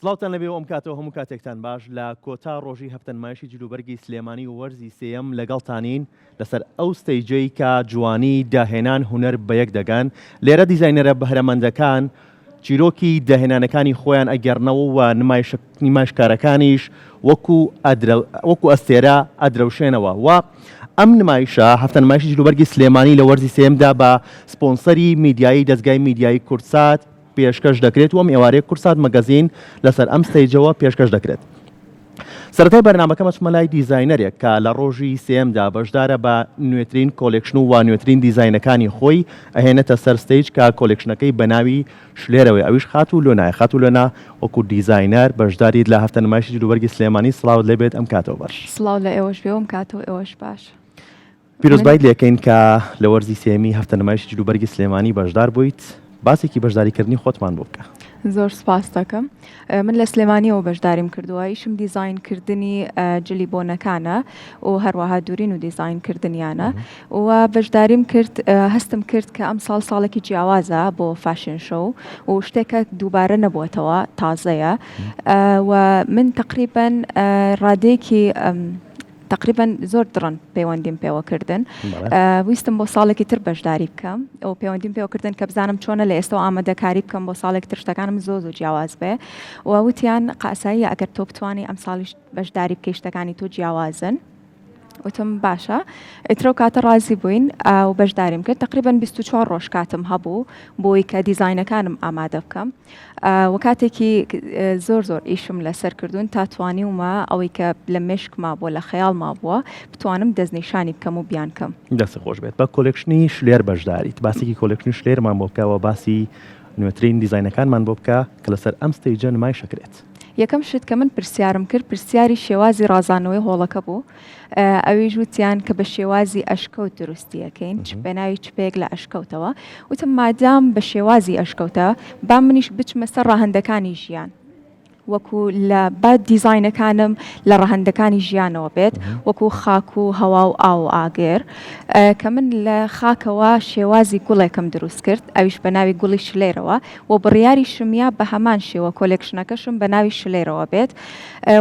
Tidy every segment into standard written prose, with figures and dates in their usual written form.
سڵاوتان لەبێ ئەم کاتەوە هەموو کاتێکتان باش لە کۆتا ڕۆژی هەفتەنمایشی جلوبەرگی سلێمانی و وەرزی سێەم لەگەڵتانین لەسەر ئەو ستەیجەی کە جوانی داهێنان هونەر بە یەک دەگەن. لێرە دیزاینەرە بەهرەمەندەکان چیرۆکی داهێنانەکانی خۆیان ئەگەڕنەوە و نمایشکارەکانیش وەکو ئەستێرە ئەدرەوشێنەوە و ئەم نمایشە هەفتەنمایشی جلوبەرگی سلێمانی لە وەرزی سێەمدا بە سپۆنسەری میدیایی دەستگای میدیایی کورتسات پێشکەش دەکرێت و ئەم ئێوارەیە کورتسات مەگەزین لەسەر ئەم ستەیجەوە پێشکەش دەکرێت. سەرەتای بەرنامەکە مەچمە لای دیزاینەرێک کە لە ڕۆژی سێەمدا بەشدارە بە نوێترین کۆلێکشن و نوێترین دیزاینەکانی خۆی ئەهێنێتە سەر ستەیج کە کۆلێکشنەکەی بە ناوی شلێرەوەی ئەویش خات و لۆنا وەکو دیزاینەر بەشداریت لە هەفتەنمایشی جلوبەرگی سلێمانی. سڵاوت لێبێت ئەم کاتەوە باش. سڵاو لە ئێوەش بێ ئەم کاتەوە ئێوەش باش. پیرۆزبایت لێکەین کە لە وەرزی سێمی هەفتەنمایشی جلوبەرگی سلێمانی بەشدار بوویت. باسێکی بەشداریکردنی خۆتمان بۆ بکە. زۆر سپاس دەکەم. من لە سلێمانیەوە بەشداریم کردووە. ئیشم دیزاینکردنی جلی بۆنەکانە و هەروەها دوورین و دیزاینکردنیانە و بەشداریم کرد هەستم کرد کە ئەم ساڵێکی جیاوازە بۆ فاشن شۆ و شتێکە دووبارە نەبووەتەوە تازەیە و من تقریبا ڕادێکی تقریبا زۆر درڕن پەیوەندیم پێوەکردن. ویستم بۆ ساڵێکی تر بەشداری بکەم ئەو پەیوەندیم پێوەکردن کە بزانم چۆنە لە ئێستا ئامادەکاری بکەم بۆ ساڵێک تر شتەکانم زۆر جیاواز بێ و وتیان قاسایی ئەگەر تۆ بتوانی ئەم ساڵیش بەشداری بکەی شتەکانی تۆ جیاوازن. وتم باشە. ئیترە کاتە ڕازی بووین و بەشداریم کرد. تقریبا 24 ڕۆژ کاتم هەبوو بۆی کە دیزاینەکانم ئامادە بکەم و کاتێکی زۆر ئیشم لەسەر کردوون تا توانیومە ئەوەی کە لە مشکما بووە لە خەیاڵما بووە بتوانم دەستنیشانی بکەم و بیان کەم. دەست خۆش بێت. بە کۆلێکشنی شلێر بەشداریت. باسێکی کۆلێکشنی شلێرمان بۆ بکەوە باسی نوێترین دیزاینەکانمان بۆ بکە کە لەسەر ئەم ستەیجە نمایشەکرێت. یەکەم شت کە من پرسیارم کرد پرسیاری شێوازی ڕازانەوەی هۆڵەکە بوو. ئەوەی ژوتیان کە بە شێوازی ئەشکەوت دروستیەکەین بەناوی چپێک لە ئەشکەوتەوە. وتم مادام بە شێوازی ئەشکەوتە با منیش بچمە سەر ڕاهەندەکانی ژیان وەکو لە بعد دیزاینەکانم لە ڕەهەندەکانی ژیانەوە بێت وەکو خاک و هەوا و ئاو و ئاگێر کە من لە خاکەوە شێوازی گوڵێکم دروست کرد ئەویش بە ناوی گوڵی شلێرەوە و بڕیاری شمیا بە هەمان شێوە کۆلێکشنەکەشم بە ناوی شلێرەوە بێت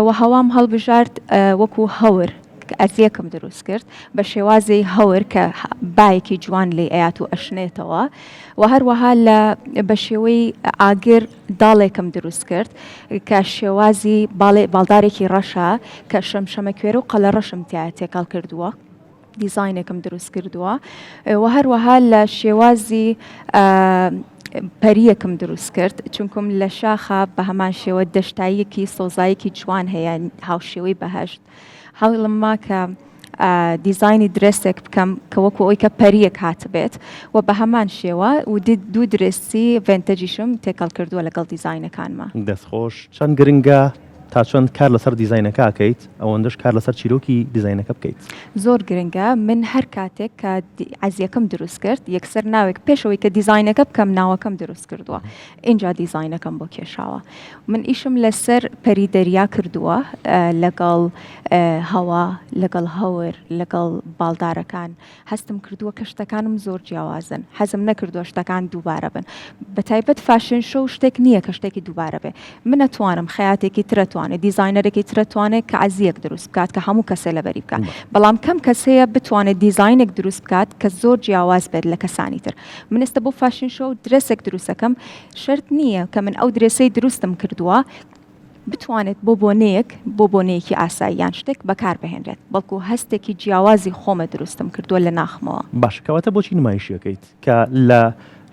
و هەوام هەڵبژارد وەکو هەور ئەزیەکم دروست کرد بە شێوازی هەور کە باەکی جوان لێ ئەیات و ئەشنێتەوە و هەروەها بە شێوەی ئاگر داڵێکم دروست کرد کە شێوازی باڵدارێکی ڕەشە کە شەمشەمە کوێرە و قەلە ڕەشم تایە تێکەڵ کردووە. دیزاینێکم دروست کردووە و هەروەها لە شێوازی پەریەکم دروست کرد چونکم لە شاخە بە هەمان شێوە دەشتاییەکی سۆزایەکی جوان هەیە هاوشێوەی بەهەشت. هەوڵم ما کە دیزاینی درێسێک بکەم کە وەکو ئەوی کە پەریەک هاتبێت و بە هەمان شێوە و دوو درێستی ڤێنتەجیشم تێکەڵ کردووە لەگەڵ دیزاینەکانمە. دەستخۆش. چەند گرنگە تا چۆن کار لەسەر دیزاینەکە ئەکەیت ئەوەندەش کار لەسەر چیرۆکی دیزاینەکە بکەیت؟ زۆر گرنگە. من هەر کاتێک کە عەزیەکەم دروست کرد یەکسەر ناوێک پێشەوەی کە دیزاینەکە بکەم ناوەکەم دروست کردووە اینجا دیزاینەکەم بۆ کێشاوە. من ئیشم لەسەر پەریدەریا کردووە لەگەڵ هەوا لەگەڵ هەور لەگەڵ باڵدارەکان هەستم کردووە کە شتەکانم زۆر جیاوازن. حەزم نەکردووە شتەکان دووبارە بن. بەتایبەت فاشن شۆ شتێک نییە کە شتێکی دووبارە بێ. من ئەتوانم خەیاتێکی ترەتوانێت دیزاینەرێکی ترەتوانێت کە عەزیەک دروست بکات کە هەموو کەسێ لەبەری بکات بەڵام کەم کەسەیە بتوانێت دیزاینێک دروست بکات کە زۆر جیاواز بێت لە کەسانی تر. من ئێستا بۆ فاشن شۆ درێسێک دروستەکەم شەرت نییە کە من ئەو درێسەی دروستم کردووە بتوانێت بۆ بۆنەیەکی ئاساییان شتێک بەکار بهێنرێت بەڵکو هەستێکی جیاوازی خۆمە دروستم کردووە لە ناخمەوە. باش کەواتە بۆچی نمایشیەکەیت کە لە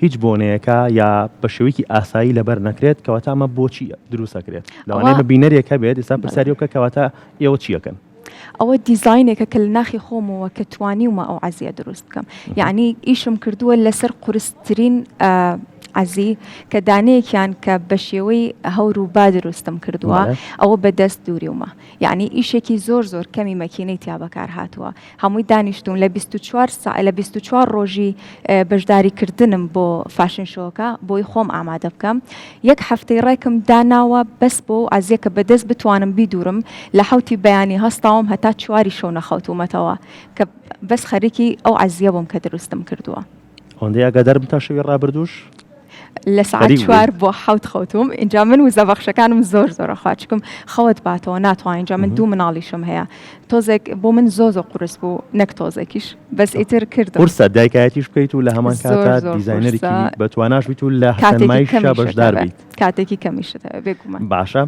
هیچ بۆنەیەەکە یا بە شێوەیەکی ئاسایی لەبەر نەکرێت کەواتە ئەمە بۆچی دروستەکرێت لەوانەیە بینەرێکە بێت ئێستا پرسیاریەوە کەواتە ئێوە چیەکەن؟ ئەوە دیزاینێکە کە لە ناخی خۆمەوە کە توانیومە ئەو عەزیە دروست بکەم. یعنی ئیشم کردووە لەسەر قورسترین عەزی کە دانەیەکیان کە بە شێوەی هەور و با دروستم کردووە ئەوە بەدەست دووریومە. یعنی ئیشێکی زۆر کەمی مەکینەی تیا بەکار هاتووە. هەمووی دانیشتوم لە 24 ڕۆژی بەشداریکردنم بۆ فاشن شۆکە بۆی خۆم ئامادە بکەم. یەک هەفتەی ڕێکم داناوە بەس بۆ عەزیە کە بەدەست بتوانم بیدوورم لە حوتی بەیانی هەستاوم هەتا 4 شەو نەخەوتومەتەوە کە بەس خەریکی ئەو عەزیە بووم کە دروستم کردووە. ئەوەندەی ئاگادارم تا شەوی ڕابردووش؟ لە سعات 4 بۆ 7 خەوتوم اینجا من و زەبەخشەکانم زۆر خواچکم خەوت باتەوە ناتوانین اینجا من 2 مناڵیشم هەیە تۆزێک بۆ من زۆ قورس بوو نەک تۆزێکیش بەس ئیتر کردم قورسە دایکایەتیش بکەیت و لە هەمان کاتا دیزاینەرێکی بەتواناش بیت و لە هەتەنمایشە بەشدار بیت کاتێکی کەمیشت بێگومان باشە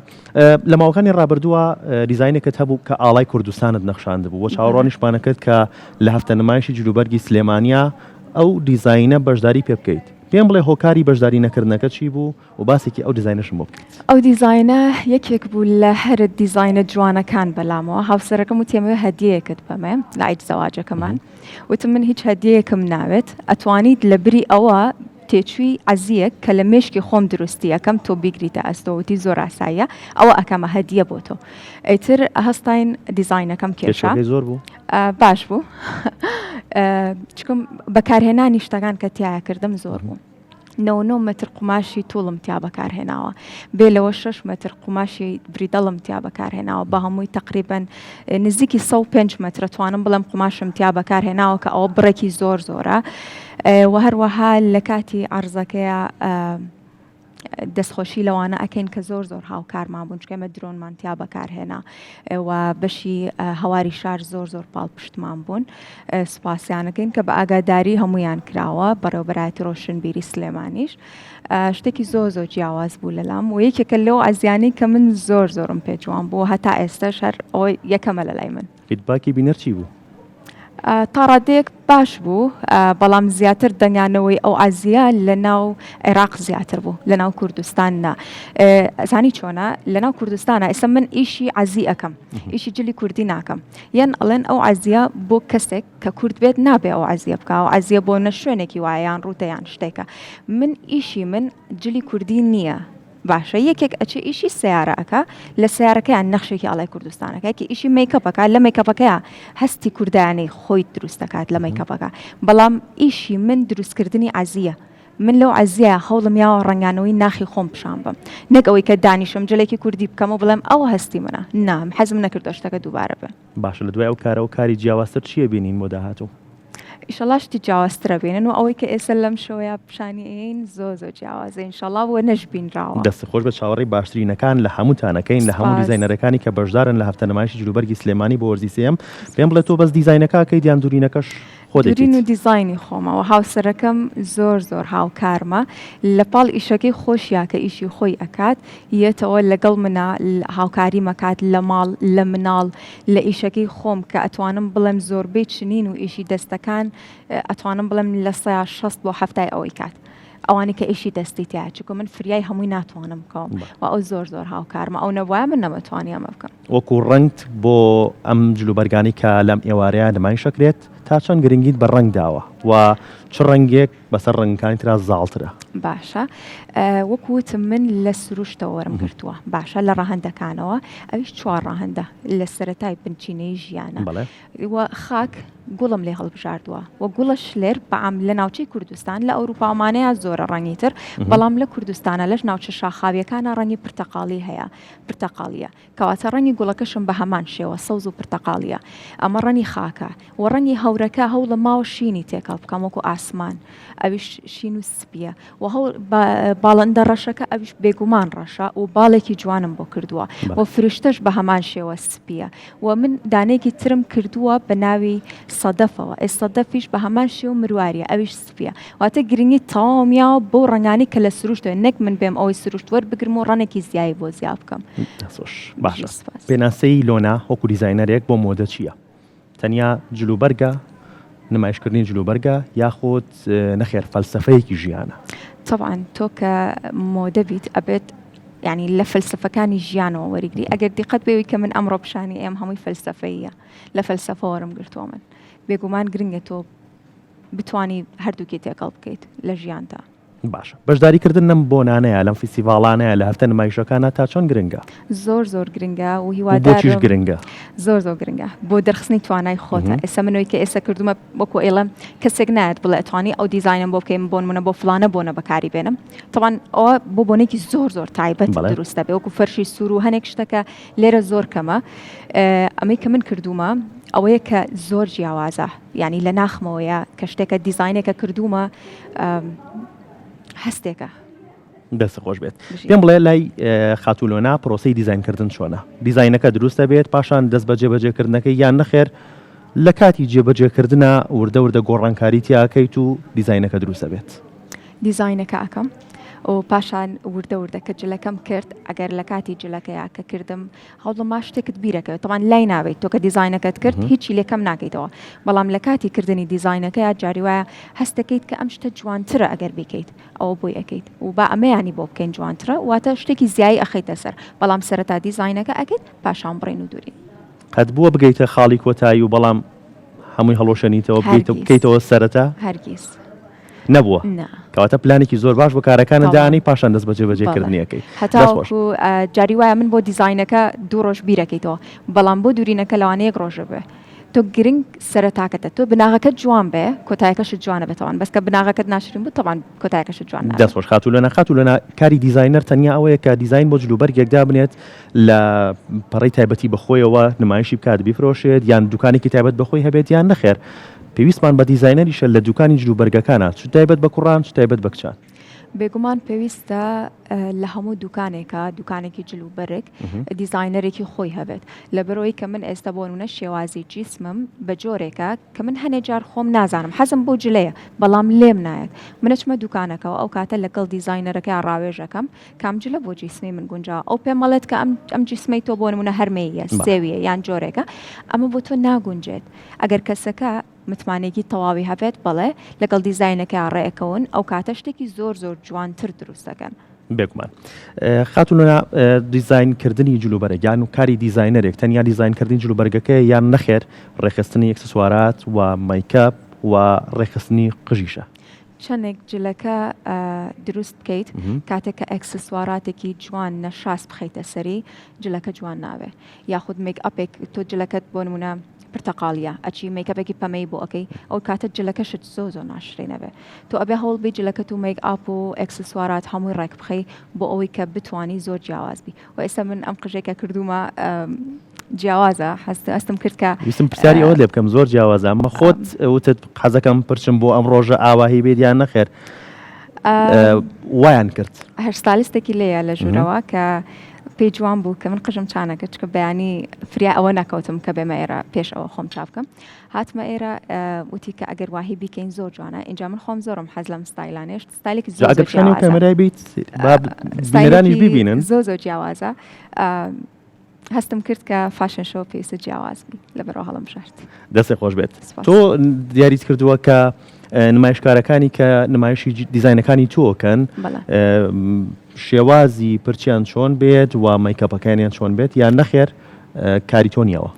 لە ماوەکانی ڕابردووە دیزاینێکت هەبوو کە ئاڵای کوردستانت نەخشاند بوو بۆ چاوەڕوانیشمانەکەت کە لە هەفتەنمایشی جلوبەرگی سلێمانیا ئەو دیزاینە بەشداری پێ بکەیت پێم بڵێ هۆکاری بەشداری نەکردنەکە چی بوو و باسێکی ئەو دیزاینەشم بۆ بکەیت ئەو دیزاینە یەکێک بوو لە هەر دیزاینە جوانەکان بەلامەوە هاوسەرەکەم و تێمەوە هەدیەیەکت بەمێ لە عید زەواجەکەمان وتم من هیچ هەدیەیەکم ناوێت ئەتوانیت لە بری ئەوە تێچووی عەزیەک کە لە مێشکی خۆم دروستی یەکەم تۆ بیگریتە ئەستۆوتی زۆر ئاساییە ئەوە ئەکەمە هەدیە بۆ تۆ ئەیتر هەستاین دیزاینەکەم کێشا زۆر بوو باش بوو چکم بەکارهێنانی شتەکان کە تایە کردم زۆر بوو 9 متر قماشی توڵم تیا بەکارهێناوە بێ لەوە 6 متر قماشی بریدەڵم تیا بەکارهێناوە بە هەمووی تقریبن نزیکی 105 متر توانم بڵم قماشم تیا بەکارهێناوە کە ئەوە بڕێکی زۆرە و هەروەها لە کاتی عەرزەکەیە دەستخۆشی لەوانە ئەکەین کە زۆر هاوکارمان بوون چکەمە درۆنمان تیا بەکارهێنا و بەشی هەواری شار زۆر پاڵ پشتمان بوون سوپاسیانەکەین کە بە ئاگاداری هەمویان کراوە بەڕێوەبەرایەتی ڕۆشنبیری سلێمانیش شتێکی زۆر جیاواز بوو لەلام و یەکێکە لەو ئەزیانی کە من زۆرم پێ جوان بوو هەتا ئێستاش هەر ئەوە یەکەمە لە لای من فیدباکی بینەر چی بوو؟ تا ڕادەیەک باش بوو بەڵام زیاتر دەنگانەوەی ئەو ئازیە لە ناو عێراق زیاتر بوو لە ناو کوردستاننا ئەزانی چۆنە لە ناو کوردستانە ئێستا من ئیشی عەزی ئەەکەم ئیشی جلی کوردی ناکەم یان ئەڵێن ئەو عەزیە بۆ کەسێک کە کورد بێت نابێ ئەو عەزیە بکە و عەزیە بۆ نە شوێنێکی وایەیان ڕوتەیان شتێکە من ئیشی من جلی کوردی نییە باشە یەکێک ئەچێ ئیشی سیارەکە لە سیارەکەیان نەخشێکی ئاڵای کوردستانەکەی ئیشی میکەپەکە لە میکەپەکەیە هەستی کوردانەی خۆی دروست دەکات لە میکەپەکە بەڵام ئیشی من دروستکردنی عەزیە من لەو عەزیە هەوڵم یاوە ڕەنگانەوەی ناخی خۆم پیشان بم نەک ئەوەی کە دانیشم جلێکی کوردی بکەم و بڵێم ئەوە هەستی منە نام حەزم نەکردو شتەکە دووبارە بێ باشە لە دوای ئەو کارەوە کاری جیاوازتر چییە بینین بۆ داهاتوو؟ ئیشەڵا شتی جیاوازترە بێنن و ئەوەی کە ئێستا لەم شەوەیە پیشانیین زۆر جیاوازە ئینشەڵا بۆ نەشبینراوە دەستخۆش بە چاوەڕێی باشترینەکان لە هەمووتانەکەین لە هەموو دیزاینەرەکانی کە بەشدارن لە هەفتەنمایشی جلوبەرگی سلێمانی بۆ وەرزی سێم پێم بڵێت تۆ بەس دیزاینەکەی دیان دوورینەکەش دوورین و دیزاینی خۆمەوە هاوسەرەکەم زۆر هاوکارمە لە پاڵ ئیشەکەی خۆشیە کە ئیشی خۆی ئەکات یەتەوە لەگەڵ منە هاوکاری مەکات لە ماڵ لە مناڵ لە ئیشەکەی خۆم کە ئەتوانم بڵێم زۆربەی چنین و ئیشی دەستەکان ئەتوانم بڵێم لە 60 بۆ 70 ئەوەی کات ئەوانی کە ئیشی دەستی تیا چکە من فریای هەمووی ناتوانم بکەم و ئەو زۆر هاوکارمە ئەو نەوایە من نەمەتوانی ئەمە بکەم وەکو ڕەنگت بۆ ئەم جلوبەرگانی کە لەم ئێوارەیە نمایشەکرێت تا چەند گرنگیت بە ڕەنگ داوە و چ ڕەنگێک بەسەر ڕەنگەکانی ترا زاڵترە باشە وەکوتم من لە سروشتەوە وەرم گرتووە باشە لە ڕاهەندەکانەوە ئەویش 4 ڕاهەندە لە سەرەتای بنچینەی ژیانە و خاک گوڵم لێ هەڵبژاردووە و گوڵە شلێر بەعام لە ناوچەی کوردستان لە ئەوروپامانەیە زۆرە ڕەنگی تر بەڵام لە کوردستانە لەش ناوچە شاخاویەکانە ڕەنگی پرتەقاڵی هەیە پرتەقاڵیە کەواتە ڕەنگی گوڵەکەشم بە هەمان شێوە سەوز و پرتەقاڵیە ئەمە ڕەنی خاکە و ڕەنی هەورەکە هەوڵە ماوە شینی تێکەڵ بکەم وەکو ئاسمان ئەویش شین و سپیە و باڵندە ڕەشەکە ئەویش بێگومان ڕەشە و باڵێکی جوانم بۆ کردووە و فریشتەش بە هەمان شێوە سپیە و من دانێکی ترم کردووە بە ناوی سەدەفەوە سەدەفیش بە هەمان شێو مرواریە ئەویش سپیە واتە گرنگی تەواومیاوە بۆ ڕەنگانی کە لە سروشتەوە نەک من بێم ئەوەی سروشت وەربگرم و ڕەنێکی زیایی بۆ زیاد بکەم باشە پێناسەی لۆنا وەکو دیزاینەرێک بۆ مۆدە چییە؟ تەنیا جلوبەرگە نمایشکردنی جلوبەرگە یاخود نەخێر فەلسەفەیەکی ژیانە؟ طبعا تۆ کە مۆدە بیت ئەبێت یعنی لە فەلسەفەکانی ژیانەوە وەریگری ئەگەر دیقەت بێوی کە من ئەمڕۆ پیشانی ئێم هەمووی فەلسەفەیە لە فەلسەفە وەرم گرتووە من بێگومان گرنگە تۆ بتوانی هەردووکی تێکەڵ بکەیت لە ژیاندا باشە بەشداریکردن نەم بۆنانەیە لەم فیستیڤاڵانەیە لە هەفتە نمایشەکانە تا چۆن گرنگە؟ زۆر گرنگە و هیوادارم بۆچیش گرنگە؟ زۆر گرنگە بۆ دەرخستنی توانای خۆتە ئێستا منەوەی کە ئێستا کردومە وەکو ئێڵە کەسێک نایەت بڵێ ئەتوانی ئەو دیزاینم بۆ بکەین بۆن منە بۆ فلانە بۆنە بەکاری بێنم طبعاً ئەوە بۆ بۆنێکی زۆر تایبەت دروستە بێ وەکو فەرشی سوور و هەنێک شتەکە لێرە زۆر کەمە ئەمەی کە من کردومە ئەوەیە کە زۆر جیاوازە یعنی لە ناخمەوەیە کە شتێکە دیزاینێکە کردومە هەستێکە دەست خۆش بێت پێم بڵێ لای خاتولۆنا پرۆسی دیزاینکردن چۆنە دیزاینەکە دروستە بێت پاشان دەست بە جێبەجێکردنەکەی یان نەخێر لە کاتی جێبەجێکردنە وردە گۆڕانکاری تیاکەیت و دیزاینەکە دروستە بێت دیزاینەکە ئەەکەم و پاشان وردە کە جلەکەم کرد ئەگەر لە کاتی جلەکەیە کە کردم هەوڵما شتێکت بیرەکەوێت تەوان لای ناوێت تۆ کە دیزاینەکەت کرد هیچی لێکەم ناکەیتەوە بەڵام لە کاتی کردنی دیزاینەکەی جاری وایە هەستەکەیت کە ئەم شتە جوانترە ئەگەر بیکەیت ئەوە بۆی ئەەکەیت و با ئەمەیانی بۆ بکەین جوانترە واتە شتێکی زیایی ئەخەیتە سەر بەڵام سەرەتا دیزاینەکە ئەەکەیت پاشان بڕین و دووری قەت بووە بگەیتە خاڵی کۆتایی و بەڵام هەمووی هەڵۆشەنیتەوە بکەیتەوە سەرەتا هەرگیز نەبووە کەواتە پلانێکی زۆر باش بۆ کارەکانە دانی پاشان دەست بەجێبەجێکردنیەکەی هەتاوەکو جاری وایە من بۆ دیزاینەکە 2 ڕۆژ بیرەکەیتەوە بەڵام بۆ دوورینەکە لەوانەیە 1 ڕۆژە بێ تۆ گرنگ سەرەتاکەتە تۆ بناغەکەت جوان بێ کۆتایەکەشت جوانە بێتەوەن بەس کە بناغەکەت ناشرین بوو تەوان کۆتایەکەشت جوان دەست خۆش خاتولۆنا کاری دیزاینەر تەنیا ئەوەیە کە دیزاین بۆ جلوبەرگێکدا بنێت لە پەڕی تایبەتی بەخۆیەوە نمایشی بکات بیفرۆشێت یان دوکانێکی تایبەت بەخۆی هەبێت یان نەخێر پێویستمان بە دیزاینەریشە لە دوکانی جلوبەرگەکانە چ تایبەت بە کوڕان چ تایبەت بە کچان بێگومان پێویستە لە هەموو دوکانێکی جلوبەرێک دیزاینەرێکی خۆی هەبێت لە بەرەوەی کە من ئێستا بۆ نمونە شێوازی جیسمم بە جۆرێکە کە من هەنێ جار خۆم نازانم حەزم بۆ جلەیە بەڵام لێم نایەت منەچمە دوکانەکەەوە ئەو کاتە لەگەڵ دیزاینەرەکە ڕاوێژەکەم کام جلە بۆ جیسمی من گونجا ئەو پێم مەڵێت کە ئەم جیسمەی تۆ بۆ نمونە هەرمەیە سێویە یان جۆرێکە ئەمە بۆ تۆ ناگونجێت ئەگەر کەسەکە متمانێکی تەواوی هەبێت بەڵێ لەگەڵ دیزاینەکە ڕێەکەون ئەو کاتە شتێکی زۆر جوانتر دروستەکەن بێگومان خاتونە دیزاینکردنی جلوبەرگیان و کاری دیزاینەرێک تەنیا دیزاینکردنی جلوبەرگەکە یان نەخێر ڕێخستنی ئەکسسوارات و مایکەپ و ڕێخستنی قژیشە چەندێک جلەکە دروست بکەیت کاتێک کە ئەکسسواراتێکی جوان نەشاس بخەیتە سەری جلەکە جوان ناوێ یاخود میک ئەپێک تۆ جلەکەت بۆ نمونە پرتەقاڵیە ئەچی میکەپێکی پەمەی بۆ ئەەکەی ئەو کاتە جلەکەشت زۆ ناشرێنەبێ تۆ ئەبێ هەوڵ بی جلەکەت و میک ئاپ و ئەکسسوارات هەمووی ڕێک بخەی بۆ ئەوەی کە بتوانی زۆر جیاواز بی و ئێستا من ئەم قژێکە کردومە جیاوازە هەستم کرد کە ویستم پرسیاری ئەوە لێ بکەم زۆر جیاوازە ئەمە خۆت وتت حەزەکەم پرچم بۆ ئەم ڕۆژە ئاواهی بێت یان نەخێر وایان کرد هەرستالیستێکی لێیە لە ژوورەوە کە پێی جوان بوو کە من قژم چانەکە چکە بەیانی فریا ئەوە نەکەوتم کە بێمە ئێرە پێش ئەوە خۆم چاپ بکەم هاتمە ئێرە وتی کە ئەگەر واهی بیکەین زۆر جوانە اینجا من خۆم زۆرم حەز لەم ستایلانێش ستایلێکی زۆر کەمەرای بیت بینەرانیش ببینن زۆر جیاوازە هەستم کرد کە فاشن شۆ پێویستە جیاواز بی لە بەرەوە هەڵم شارد دەستی خۆش بێت تۆ دیاریت کردووە کە نمایشکارەکانی کە نمایشی دیزاینەکانی تۆکەن شێوازی پرچیان چۆن بێت و مایکەپەکانیان چۆن بێت یان نەخێر کاری تۆ نیەوە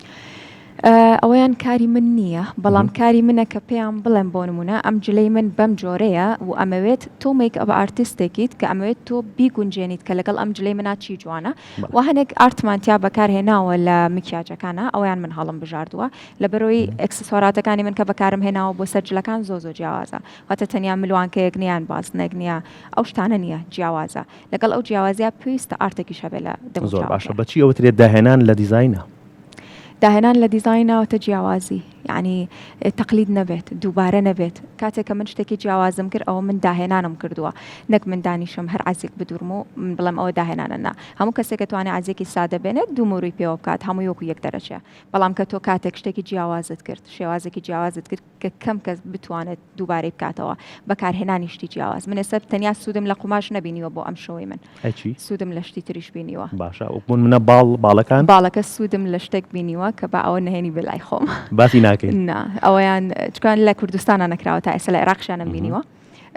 ئەوەیان کاری من نییە بەڵام کاری منە کە پێیان بڵێم بۆ نمونە ئەم جلەی من بەم جۆرەیە و ئەمەوێت تۆ میک ئەپ ئارتیستێکیت کە ئەمەوێت تۆ بیگونجێنیت کە لەگەڵ ئەم جلەی منە چی جوانە و هەنێک ئارتمانتیا بەکارهێناوە لە مکیاجەکانە ئەویان من هەڵم بژاردووە لە بەرەوەی ئەکسسواراتەکانی من کە بەکارم هێناوە بۆ سەر جلەکان زۆر جیاوازە واتە تەنیا ملوانکەیەک نیان بازنێک نییە ئەو شتانە نییە جیاوازە لەگەڵ ئەو جیاوازیە پێویستە ئارتێکی شەبێ لە زۆر باشە بەچی ئەوترێت داهێنان لە دیزاینە داهێنان لە دیزاینەوەتە جیاوازی یعنی تەقلید نەبێت دووبارە نەبێت کاتێک کە من شتێکی جیاوازم کرد ئەوە من داهێنانم کردووە نەک من دانیشم هەر عزیک بدورم و من بڵێم ئەوە داهێنانە نا هەموو کەسێک کە توانێت عزیێکی سادە بێنێت دوو موروی پێوە بکات هەموو یەکو یەک دەرەچێ بەڵام کە تۆ کاتێک شتێکی جیاوازت کرد شێوازێکی جیاوازت کرد کە کەم کەس بتوانێت دووبارەی بکاتەوە بەکارهێنانی شتی جیاواز من ئێستا تەنیا سوودم لە قوماش نبینیوە بۆ ئەم شۆی من سوودم لە شتی تریش بینیوە باشە وەکبوون منە باڵەکە سوودم لە شتێک بینیوە کە بە ئەوە نهێنی بلای خۆم باسی ناکەین ئەویان چکان لە کوردستانە نەکراوە تا ئێستا لە عێراقشیانم بینیوە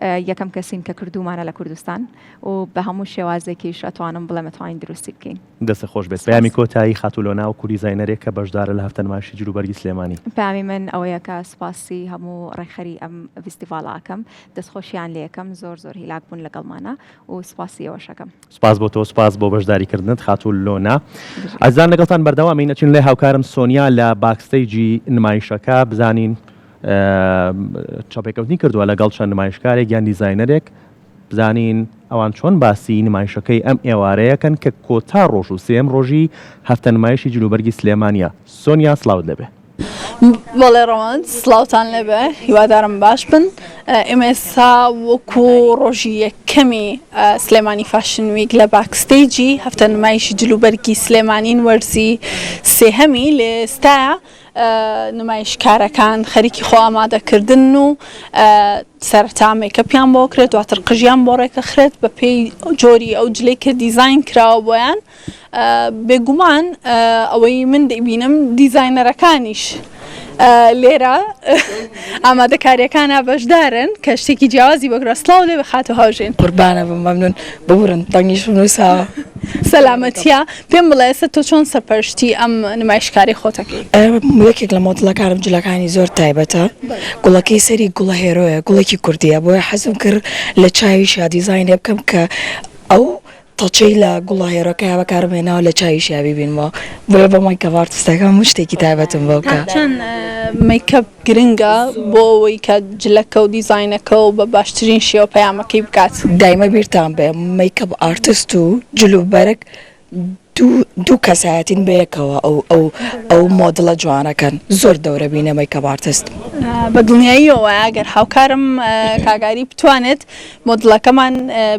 یەکەم کەسین کە کردومانە لە کوردستان و بە هەموو شێوازێکیش ئەتوانم بڵێ مەتوانین دروستی بکەین دەست خۆش بێت پەیامی کۆتایی خاتولۆنا و دیزاینەرێک کە بەشدارە لە هەفتە نمایشی جلوبەرگی سلێمانی پەیامی من ئەوەیە کە سوپاسی هەموو ڕێخەری ئەم فیستیڤاڵاکەم دەستخۆشیان لێ یەکەم زۆر هیلاک بوون لەگەڵمانە و سوپاسی ئەوەشەکەم سوپاس بۆ تۆ سوپاس بۆ بەشداریکردنت خاتولۆنا ئەزان لەگەڵتان بەردەوامین ئەچین لێ هاوکارم سۆنیا لە باکستەیجی نمایشەکە بزانین چاپێکەوتنی کردووە لەگەڵ چەند نمایشکارێک یان دیزاینەرێک بزانین ئەوان چۆن باسی نمایشەکەی ئەم ئێوارەیەکەن کە کۆتا ڕۆژ و سێم ڕۆژی هەفتە نمایشی جلوبەرگی سلێمانیە سۆنیا سلااوت لەبێ بەڵێ ڕەوەند سڵاوتان لەبێ هیوادارم باش بن ئێمە ئێستا وەکو ڕۆژی یەکەمی سلێمانی فاشن ویک لە باکستێجی هەفتە نمایشی جلوبەرگی سلێمانین وەرزی سێهەمی لێ ئێستایە نمایشکارەکان خەریکی خۆ ئامادەکردن و سەرەتا مێکەپیان بۆ کرێت دواتر قژیان بۆ ڕێکەخرێت بە پێی جۆری ئەو جلەی کە دیزاین کراوە بۆیان بێگومان ئەوەی من دەیبینم دیزاینەرەکانیش لێرە ئامادەکاریەکانە بەشدارن کە شتێکی جیاوازی بەگرە سڵاو لێ بخاتە هاوژێن قوربانە بم مەمنون ببورن تەنگیش نووساوە سەلامەتیە پێم بڵێ ئێستا تۆ چۆن سەرپەرشتی ئەم نمایشکاری خۆتەکەی یەکێک لە مۆدڵەکانم جلەکانی زۆر تایبەتە گوڵەکەی سەری گوڵە هێرۆیە گوڵێکی کوردیە بۆیە حەزم کرد لە چاویشا دیزاینێ بکەم کە ئەو تەچەی لە گوڵە هێرۆکە بەکارمێناوە لە چاویشیا ببینمەوە بۆیە بە مایکەپ ئارتیستەکە شتێکی تایبەتم بۆ بکە چەند مەیکەپ گرنگە بۆ ئەوەی کە جلەکە و دیزاینەکە و بە باشترین شێوە پەیامەکەی بکات دایمە بیرتان بێ مەیکەپ ئارتیست و جلوبەرگ دوو کەسایەتین بەیەکەوە ئەو مۆدڵە جوانەکەن زۆر دەورە بینە مەیکەپ ئارتیست بە دڵنیاییەوە ئەگەر هاوکارم کاگاری بتوانێت مۆدڵەکەمان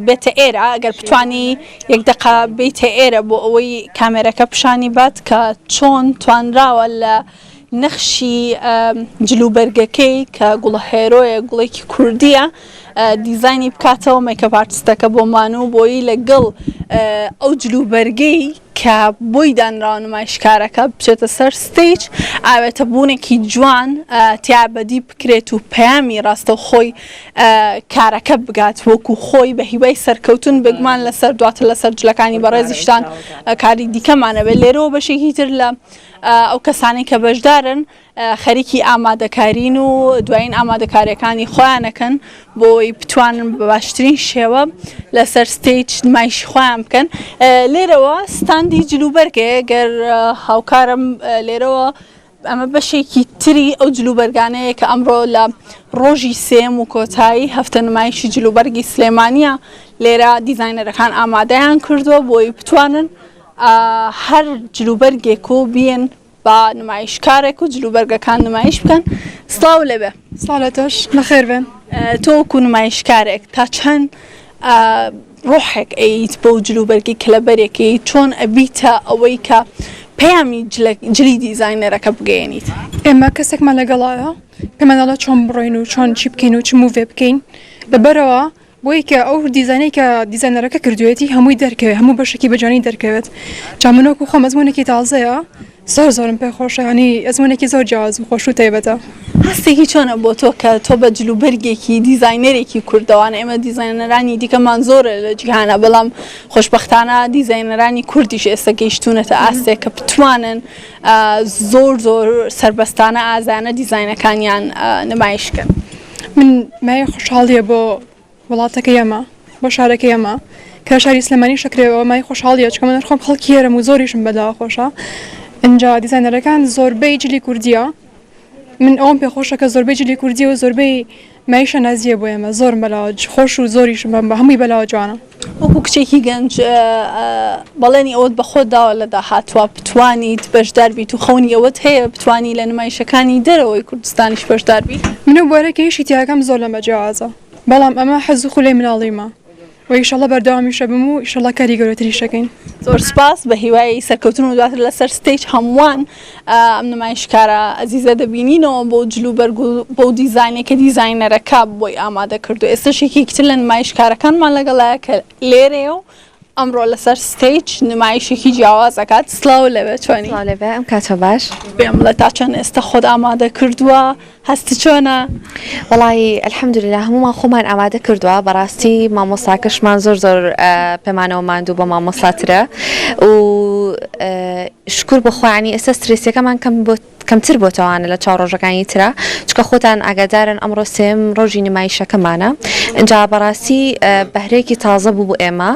بێتە ئێرە ئەگەر بتوانی یەک دقا بێتە ئێرە بۆ ئەوەی کامێرەکە پیشانی بات کە چۆن توانراوە لە نەخشی جلوبەرگەکەی کە گوڵە هێرۆیە گوڵێکی کوردیە دیزاینی بکاتەوە مەیکەپ ئارتیستەکە بۆمان و بۆی لەگەڵ ئەو جلوبەرگەی کە بۆی دانراوە نمایشکارەکە بچێتە سەر ستیج ئاوێتە بوونێکی جوان تیابەدی بکرێت و پەیامی ڕاستە خۆی کارەکە بگات وەکو خۆی بە هیوای سەرکەوتن بگمان لەسەر دواتر لەسەر جلەکانی بەڕێزیشتان کاری دیکەمانە بێت لێرەوە بەشێکی تر لە ئەو کەسانی کە بەشدارن خەریکی ئامادەکارین و دوایین ئامادەکاریەکانی خۆیانەکەن بۆی بتوانن بە باشترین شێوە لەسەر ستیج نمایشی خۆیان بکەن لێرەوە ستاندی جلوبەرگەیە گەر هاوکارم لێرەوە ئەمە بەشێکی تری ئەو جلوبەرگانەیە کە ئەمڕۆ لە ڕۆژی سێم و کۆتایی هەفتە نمایشی جلوبەرگی سلێمانیە لێرە دیزاینەرەکان ئامادەیان کردووە بۆی بتوانن هەر جلوبەرگێک و بێن با نمایشکارێک و جلوبەرگەکان نمایش بکەن سڵاو لێبێ ساڵەتەش لەخێر بێن تۆ وەکو نمایشکارێک تا چەند ڕۆحێک ئەیت بۆ جلوبەرگی کلەبەرێکی چۆن ئەبیتە ئەوەی کە پەیامی جلی دیزاینەرەکە بگەێنیت ئێمە کەسێکمان لەگەڵایە پێمانەڵە چۆن بڕۆین و چۆن چی بکەین و چ موڤێ بکەین لەبەرەوە بۆی کە ئەو دیزانەی کە دیزاینەرەکە کردوێتی هەمووی دەرکەوێت هەموو بەشێکی بەجانی دەرکەوێت جامنۆک و خۆم ئەزمونێکی تازەیە زۆرم پێ خۆشە ینی ئەزمونێکی زۆر جیاواز و خۆش و تایبەتە هەستێکی چۆنە بۆ تۆ کە تۆ بە جلوبەرگێکی دیزاینەرێکی کوردەوانە ئێمە دیزاینەرانی دیکەمان زۆرە لە جیهانە بەڵام خۆشبەختانە دیزاینەرانی کوردیش ئێستا گەیشتونەتە ئاستێک کە بتوانن زۆر سربەستانە ئازانە دیزاینەکانیان نمایشکەن من مای خۆشحاڵیە بۆ وڵاتەکە ئێمە بۆ شارەکە ئێمە کە شاری سلێمانی شکرێەوە مای خۆشحاڵیە چکە من خۆم خەڵکی هێرم و زۆریشم بەداوە خۆشە اینجا دیزاینەرەکان زۆربەی جلی کوردیە من ئەوم پێ خۆشە کە زۆربەی جلی کوردی و زۆربەی مایشە نازیە بۆ ئێمە زۆر بەلاوە خۆش و زۆریشم بە هەمووی بەلاوە جوانە وەکو کچێکی گەنج بەڵێنی ئەوت بە خۆت داوە لە داهاتوە بتوانیت بەشدار بیت و خەونی ئەوەت هەیە بتوانی لە نمایشەکانی دەرەوەی کوردستانیش بەشدار بیت منو بۆرەکەیشی تیاکەم زۆر لەمە جیازە بەڵام ئەمە حەز و خولەی مناڵیمە و ئیشەڵە بەردەوامیشە بم و ئیشەڵە کاری گەورەتری شەکەین زۆر سپاس بە هیوای سەرکەوتن و دواتر لەسەر ستیج هەمووان ئەم نمایشکارە ئەزیزە دەبینینەوە بۆ جلوبەرگ و بۆ دیزاینێکە دیزاینەرەکە بۆی ئامادە کردو ئێستا شێکێکتر لە نمایشکارەکانمان لەگەڵایە کە لێرەیە و ئەمڕۆ لەسەر ستیج نمایشێکی جیاوازەکات سڵاو لەوێ چۆنی لەبێ ئەم کاتە باش پێم بڵێ تا چەند ئێستا خۆت ئامادە کردووە هەستی چۆنە وڵی ئەلحەمدوللا هەمومان خۆمان ئامادە کردووە بەڕاستی مامۆساکەشمان زۆر پێمانەوە ماندوو بە مامۆساترە و شکر بخۆیانی ئێستا سترێسیەکەمان کەمتر بۆتەوانە لە چاو ڕۆژەکانی ترە چکە خۆتان ئاگادارن ئەمڕۆ سێم ڕۆژی نمایشەکەمانە اینجا بەڕاستی بەهرەیەکی تازە بوو بۆ ئێمە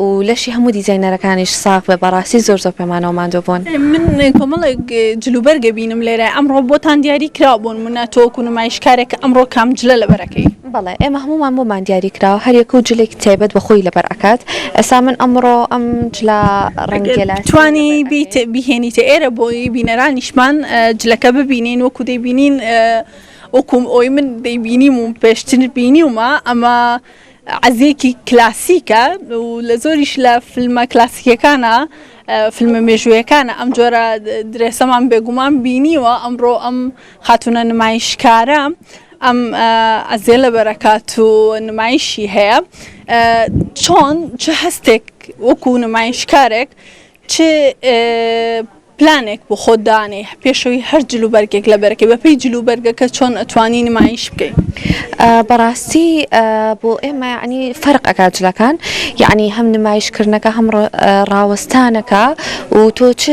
و لەشی هەموو دیزاینەرەکانیش ساغ بێ بەڕاستی زۆر پێمانەوە ماندوو بوون من کۆمەڵێک جلوبەرگە بینم لێرە ئەمڕۆ بۆتان دیاری کرابوون منە تۆکو نمایشکارێک ئەمڕۆ کام جلە لەبەرەکەی بەڵێ ئێمە هەمومان بۆمان دیاری کراوە هەریەک و جلێک تایبەت بە خۆی لەبەر ئەکات ئێستا من ئەمڕۆ ئەم جلا ڕەنگێلات توانی بیهێنیتە ئێرە بۆی بینەرانیشمان جلەکە ببینین وەکو دەیبینین وەکوم ئەوی من دەیبینیم و پێشتر بینیومە ئەمە عزیەکی کلاسیکە و لە زۆریش لە فیلمە کلاسیکەکانە فیلمە مێژوویەکانە ئەم جۆرە درێسەمان بێگومان بینیوە ئەمڕۆ ئەم خاتونە نمایشکارە ئەم ئەزێ لە بەرەکات و نمایشی هەیە چۆن چ هەستێک وەکو نمایشکارێک چ پلانێک بۆ خۆدانێ پێشەوەی هەر جلوبەرگێک لە بەرەکەی بەپێی جلوبەرگەکە چۆن ئەتوانی نمایش بکەین بەڕاستی بۆ ئێمە ینی فەرق ئەکات جلەکان یعنی هەم نمایشکردنەکە هەم ڕاوەستانەکە و تۆ چ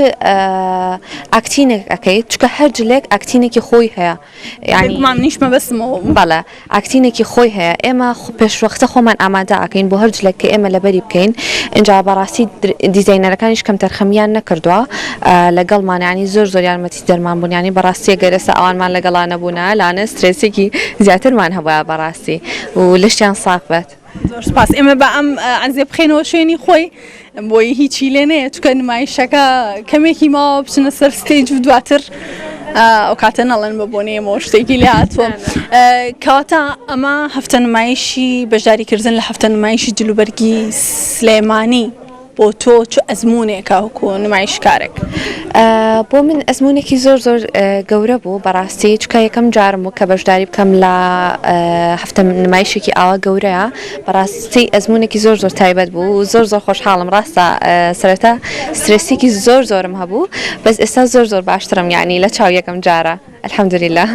ئاکتینێک ئەەکەیت چکە هەر جلێک ئاکتینێکی خۆی هەیە ینی نیشمە بەسمەوە بەڵێ ئاکتینێکی خۆی هەیە ئێمە پێشوەختە خۆمان ئامادە ئەکەین بۆ هەر جلێک کە ئێمە لەبەری بکەین اینجا بەڕاستی دیزاینەرەکانیش کەم تەرخەمیان نەکردووە لەگەڵمانیانی زۆر یارمەتی دەرمان بوونیانی بەڕاستی گەرەسە ئەوانمان لەگەڵانە بوونە لاانە سترێسێکی زیاترمان هەبووە بەڕاستی و لەشتیان ساق بێت زۆر سپاس ئێمە بە ئەم ئەنزێ بخێنەوە شوێنی خۆی بۆی هیچی لێ نەیە چکە نمایشەکە کەمێکی ماوە بچنە سەر ستێج و دواتر ئەو کاتە نەڵێن بە بۆنێمەوە شتێکی لێ هاتووە کەواتە ئەمە هەفتە نمایشی بەشداریکردن لە هەفتە نمایشی جلوبەرگی سلێمانی بۆ تۆ چ ئەزمونێکە وەکو نمایشکارێک بۆ من ئەزمونێکی زۆر گەورە بوو بەڕاستی چکە یەکەم جارم و کە بەشداری بکەم لە هەفتە نمایشێکی ئاوا گەورەیە بەڕاستی ئەزمونێکی زۆر تایبەت بوو و زۆر خۆشحاڵم ڕاستە سەرەتا سترێسێکی زۆرم هەبوو بەس ئێستا زۆر باشترم یعنی لە چاو یەکەم جارە الحەمدولیلا